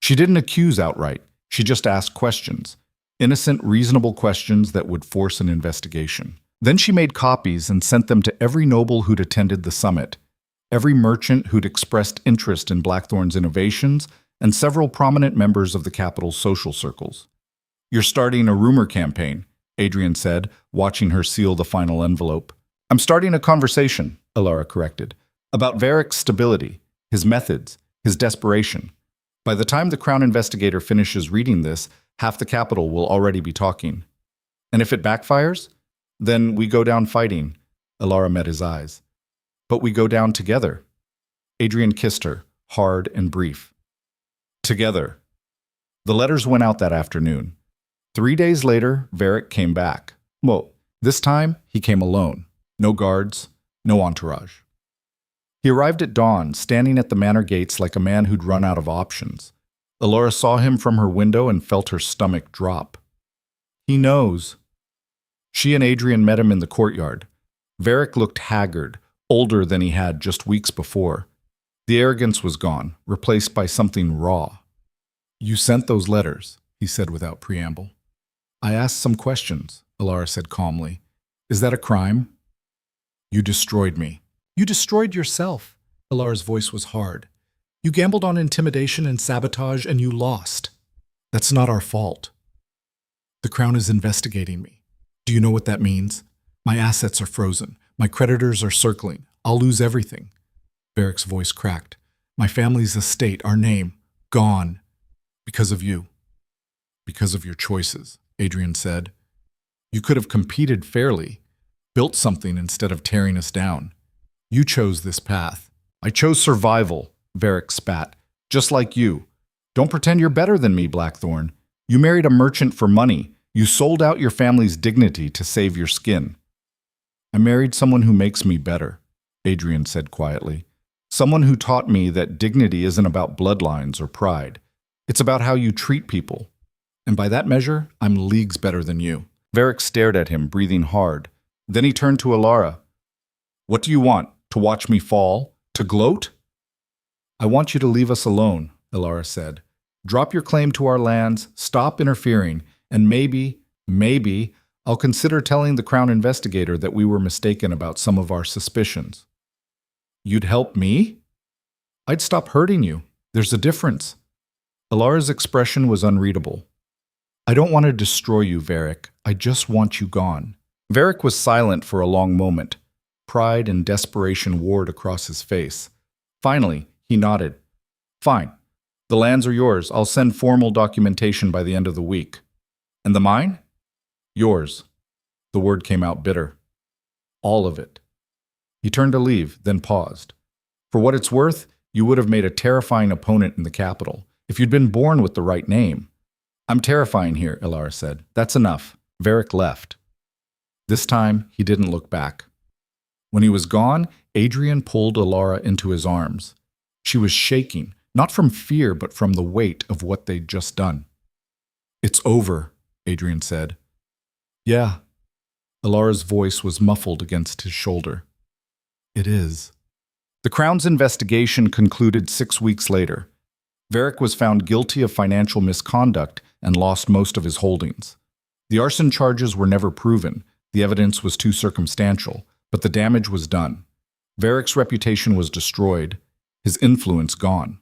Speaker 1: She didn't accuse outright, she just asked questions. Innocent, reasonable questions that would force an investigation. Then she made copies and sent them to every noble who'd attended the summit, every merchant who'd expressed interest in Blackthorne's innovations, and several prominent members of the capital's social circles. "You're starting a rumor campaign," Adrian said, watching her seal the final envelope. "I'm starting a conversation," Alara corrected, "about Varric's stability, his methods, his desperation. By the time the Crown investigator finishes reading this, half the capital will already be talking. And if it backfires, then we go down fighting." Alara met his eyes. "But we go down together." Adrian kissed her, hard and brief. "Together." The letters went out that afternoon. 3 days later, Varric came back. Well, this time, he came alone. No guards, no entourage. He arrived at dawn, standing at the manor gates like a man who'd run out of options. Alara saw him from her window and felt her stomach drop. "He knows." She and Adrian met him in the courtyard. Varric looked haggard, older than he had just weeks before. The arrogance was gone, replaced by something raw. "You sent those letters," he said without preamble. "I asked some questions," Alara said calmly. "Is that a crime?" "You destroyed me." "You destroyed yourself." Alara's voice was hard. "You gambled on intimidation and sabotage, and you lost. That's not our fault. The Crown is investigating me. Do you know what that means? My assets are frozen. My creditors are circling. I'll lose everything." Varric's voice cracked. "My family's estate, our name, gone. Because of you." "Because of your choices," Adrian said. "You could have competed fairly. built something instead of tearing us down. You chose this path. I chose survival, Varric spat. Just like you. Don't pretend you're better than me, Blackthorne. You married a merchant for money. You sold out your family's dignity to save your skin. I married someone who makes me better, Adrian said quietly. Someone who taught me that dignity isn't about bloodlines or pride. It's about how you treat people. And by that measure, I'm leagues better than you. Varric stared at him, breathing hard. Then he turned to Alara. What do you want? To watch me fall? To gloat? I want you to leave us alone, Alara said. Drop your claim to our lands, stop interfering, and maybe, I'll consider telling the Crown investigator that we were mistaken about some of our suspicions. You'd help me? I'd stop hurting you. There's a difference. Alara's expression was unreadable. I don't want to destroy you, Varric. I just want you gone. Varric was silent for a long moment. Pride and desperation warred across his face. Finally, he nodded. Fine. The lands are yours. I'll send formal documentation by the end of the week. And the mine? Yours. The word came out bitter. All of it. He turned to leave, then paused. For what it's worth, you would have made a terrifying opponent in the capital, if you'd been born with the right name. I'm terrifying here, Alara said. That's enough. Varric left. This time, he didn't look back. When he was gone, Adrian pulled Alara into his arms. She was shaking, not from fear, but from the weight of what they'd just done. It's over, Adrian said. Yeah. Alara's voice was muffled against his shoulder. It is. The Crown's investigation concluded 6 weeks later. Varric was found guilty of financial misconduct and lost most of his holdings. The arson charges were never proven. The evidence was too circumstantial, but the damage was done. Varric's reputation was destroyed, his influence gone.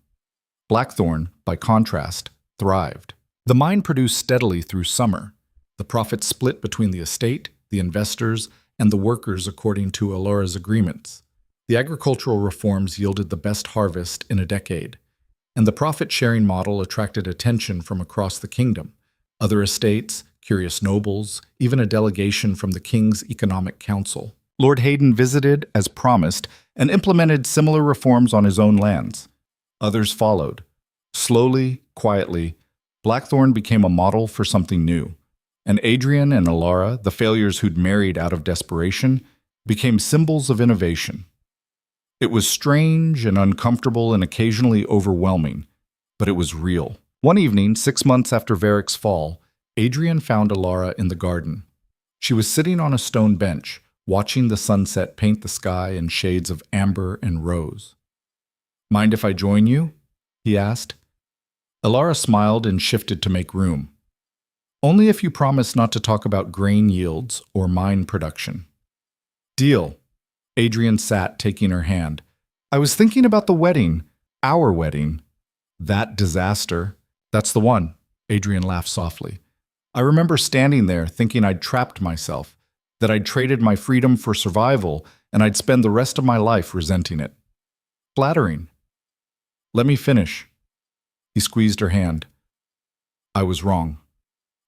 Speaker 1: Blackthorne, by contrast, thrived. The mine produced steadily through summer. The profits split between the estate, the investors, and the workers according to Alara's agreements. The agricultural reforms yielded the best harvest in a decade, and the profit-sharing model attracted attention from across the kingdom. Other estates, curious nobles, even a delegation from the King's Economic Council. Lord Hayden visited, as promised, and implemented similar reforms on his own lands. Others followed. Slowly, quietly, Blackthorne became a model for something new. And Adrian and Alara, the failures who'd married out of desperation, became symbols of innovation. It was strange and uncomfortable and occasionally overwhelming, but it was real. One evening, 6 months after Varric's fall, Adrian found Alara in the garden. She was sitting on a stone bench, watching the sunset paint the sky in shades of amber and rose. Mind if I join you? He asked. Alara smiled and shifted to make room. Only if you promise not to talk about grain yields or mine production. Deal. Adrian sat, taking her hand. I was thinking about the wedding, our wedding. That disaster. That's the one. Adrian laughed softly. I remember standing there thinking I'd trapped myself, that I'd traded my freedom for survival, and I'd spend the rest of my life resenting it. Flattering. Let me finish. He squeezed her hand. I was wrong.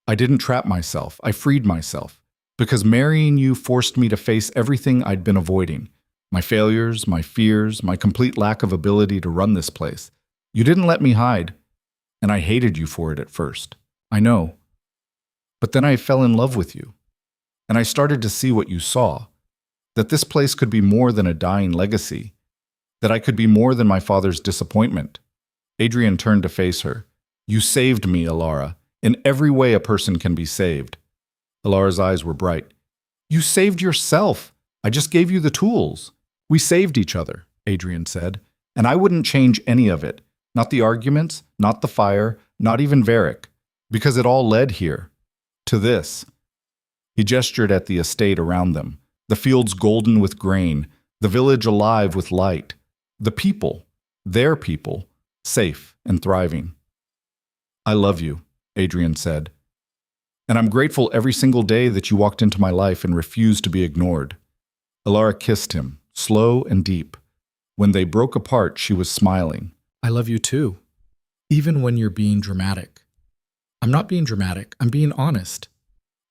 Speaker 1: I didn't trap myself. I freed myself. Because marrying you forced me to face everything I'd been avoiding. My failures, my fears, my complete lack of ability to run this place. You didn't let me hide. And I hated you for it at first. I know. But then I fell in love with you. And I started to see what you saw. That this place could be more than a dying legacy. That I could be more than my father's disappointment. Adrian turned to face her. You saved me, Alara. In every way a person can be saved. Alara's eyes were bright. You saved yourself. I just gave you the tools. We saved each other, Adrian said. And I wouldn't change any of it. Not the arguments, not the fire, not even Varric. Because it all led here. To this. He gestured at the estate around them. The fields golden with grain. The village alive with light. The people, their people, safe and thriving. I love you, Adrian said. And I'm grateful every single day that you walked into my life and refused to be ignored. Alara kissed him, slow and deep. When they broke apart, she was smiling. I love you too, even when you're being dramatic. I'm not being dramatic, I'm being honest.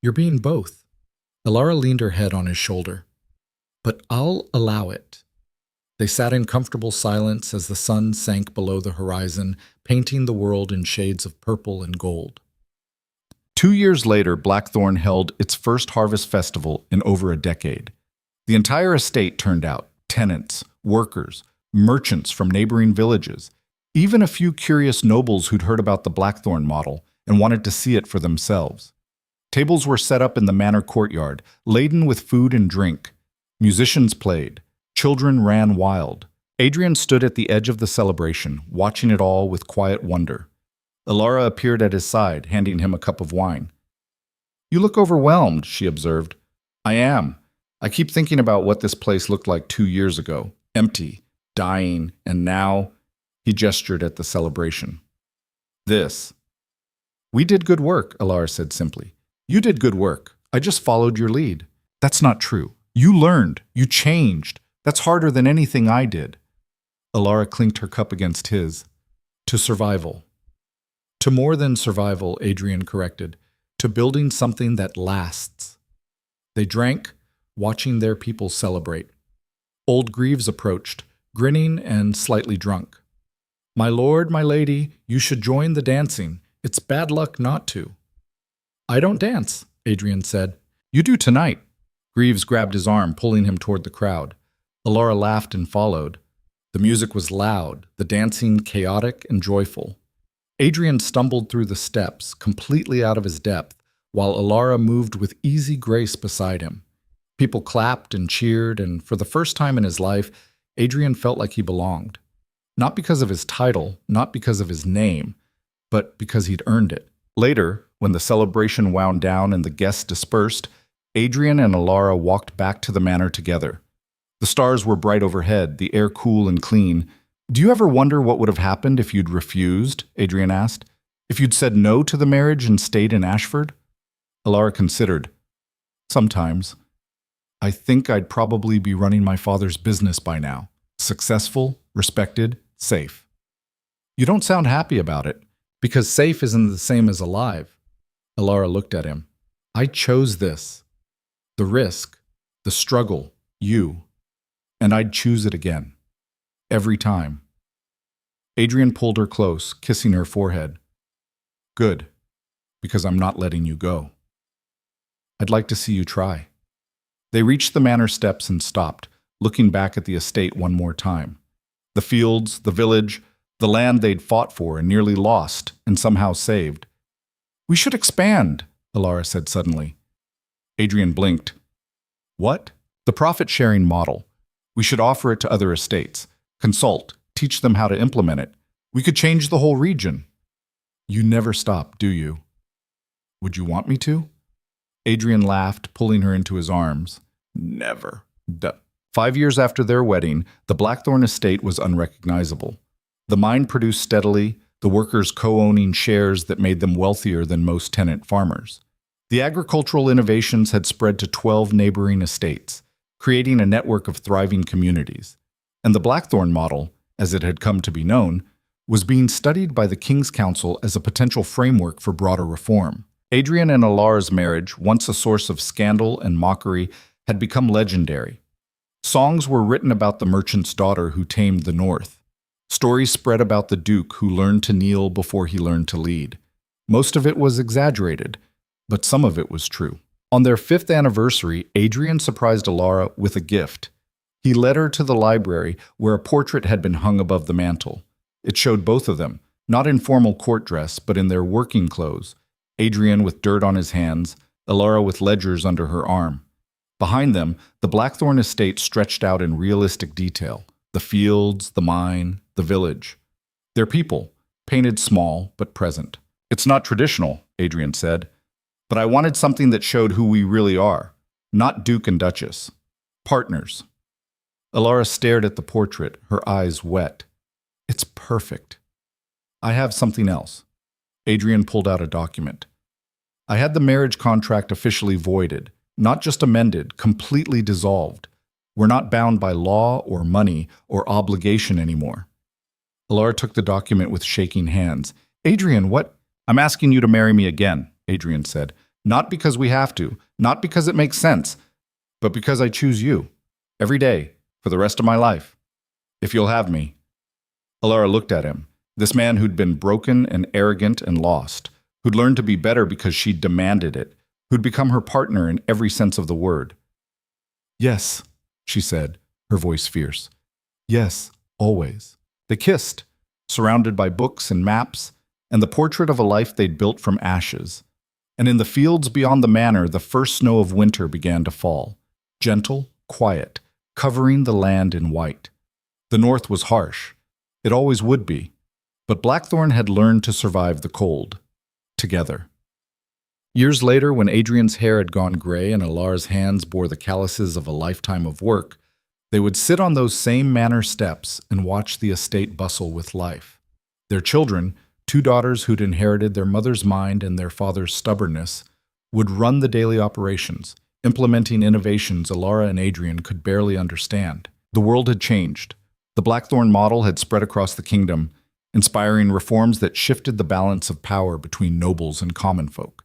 Speaker 1: You're being both. Alara leaned her head on his shoulder. But I'll allow it. They sat in comfortable silence as the sun sank below the horizon, painting the world in shades of purple and gold. 2 years later, Blackthornne held its first harvest festival in over a decade. The entire estate turned out: tenants, workers, merchants from neighboring villages, even a few curious nobles who'd heard about the Blackthornne model and wanted to see it for themselves. Tables were set up in the manor courtyard, laden with food and drink. Musicians played. Children ran wild. Adrian stood at the edge of the celebration, watching it all with quiet wonder. Alara appeared at his side, handing him a cup of wine. "You look overwhelmed," she observed. "I am. I keep thinking about what this place looked like 2 years ago. Empty, dying, and now—" He gestured at the celebration. "This." "We did good work," Alara said simply. "You did good work. I just followed your lead." "That's not true. You learned. You changed. That's harder than anything I did." Alara clinked her cup against his. "To survival." "To more than survival," Adrian corrected. "To building something that lasts." They drank, watching their people celebrate. Old Greaves approached, grinning and slightly drunk. "My lord, my lady, you should join the dancing. It's bad luck not to." "I don't dance," Adrian said. "You do tonight." Greaves grabbed his arm, pulling him toward the crowd. Alara laughed and followed. The music was loud, the dancing chaotic and joyful. Adrian stumbled through the steps, completely out of his depth, while Alara moved with easy grace beside him. People clapped and cheered, and for the first time in his life, Adrian felt like he belonged. Not because of his title, not because of his name, but because he'd earned it. Later, when the celebration wound down and the guests dispersed, Adrian and Alara walked back to the manor together. The stars were bright overhead, the air cool and clean. "Do you ever wonder what would have happened if you'd refused?" Adrian asked. "If you'd said no to the marriage and stayed in Ashford?" Alara considered. "Sometimes. I think I'd probably be running my father's business by now. Successful, respected, safe." "You don't sound happy about it, because safe isn't the same as alive." Alara looked at him. "I chose this. The risk, the struggle, you. And I'd choose it again. Every time." Adrian pulled her close, kissing her forehead. "Good, because I'm not letting you go. I'd like to see you try." They reached the manor steps and stopped, looking back at the estate one more time. The fields, the village, the land they'd fought for and nearly lost and somehow saved. "We should expand," Alara said suddenly. Adrian blinked. "What?" "The profit-sharing model. We should offer it to other estates. Consult, teach them how to implement it. We could change the whole region." "You never stop, do you?" "Would you want me to?" Adrian laughed, pulling her into his arms. "Never." 5 years after their wedding, the Blackthornne estate was unrecognizable. The mine produced steadily, the workers co-owning shares that made them wealthier than most tenant farmers. The agricultural innovations had spread to 12 neighboring estates, creating a network of thriving communities. And the Blackthornne model, as it had come to be known, was being studied by the King's Council as a potential framework for broader reform. Adrian and Alara's marriage, once a source of scandal and mockery, had become legendary. Songs were written about the merchant's daughter who tamed the North. Stories spread about the Duke who learned to kneel before he learned to lead. Most of it was exaggerated, but some of it was true. On their 5th anniversary, Adrian surprised Alara with a gift. He led her to the library, where a portrait had been hung above the mantel. It showed both of them, not in formal court dress, but in their working clothes. Adrian with dirt on his hands, Alara with ledgers under her arm. Behind them, the Blackthornne estate stretched out in realistic detail. The fields, the mine, the village. Their people, painted small but present. "It's not traditional," Adrian said, "but I wanted something that showed who we really are. Not Duke and Duchess. Partners." Alara stared at the portrait, her eyes wet. "It's perfect." "I have something else." Adrian pulled out a document. "I had the marriage contract officially voided, not just amended, completely dissolved. We're not bound by law or money or obligation anymore." Alara took the document with shaking hands. "Adrian, what?" "I'm asking you to marry me again," Adrian said. Not because we have to, not because it makes sense, but because I choose you. Every day, for the rest of my life. If you'll have me." Alara looked at him, this man who'd been broken and arrogant and lost, who'd learned to be better because she demanded it, who'd become her partner in every sense of the word. "Yes," she said, her voice fierce. "Yes, always." They kissed, surrounded by books and maps, and the portrait of a life they'd built from ashes. And in the fields beyond the manor, the first snow of winter began to fall, gentle, quiet, covering the land in white. The north was harsh. It always would be. But Blackthornne had learned to survive the cold. Together. Years later, when Adrian's hair had gone gray and Alara's hands bore the calluses of a lifetime of work, they would sit on those same manor steps and watch the estate bustle with life. Their children, 2 daughters who'd inherited their mother's mind and their father's stubbornness, would run the daily operations, implementing innovations Alara and Adrian could barely understand. The world had changed. The Blackthornne model had spread across the kingdom, inspiring reforms that shifted the balance of power between nobles and common folk.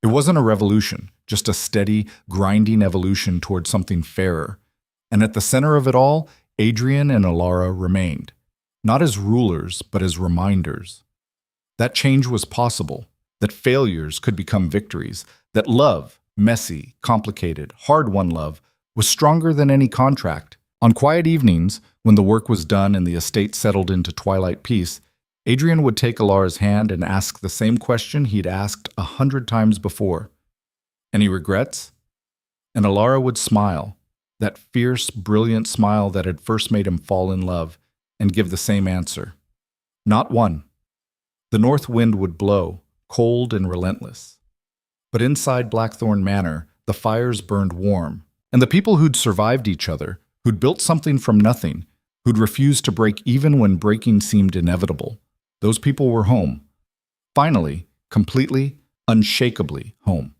Speaker 1: It wasn't a revolution, just a steady, grinding evolution toward something fairer. And at the center of it all, Adrian and Alara remained, not as rulers, but as reminders. That change was possible, that failures could become victories, that love, messy, complicated, hard-won love, was stronger than any contract. On quiet evenings, when the work was done and the estate settled into twilight peace, Adrian would take Alara's hand and ask the same question he'd asked 100 times before. "Any regrets?" And Alara would smile, that fierce, brilliant smile that had first made him fall in love, and give the same answer. Not one. The north wind would blow, cold and relentless. But inside Blackthornne Manor, the fires burned warm, and the people who'd survived each other, who'd built something from nothing, who'd refused to break even when breaking seemed inevitable, those people were home. Finally, completely, unshakably home.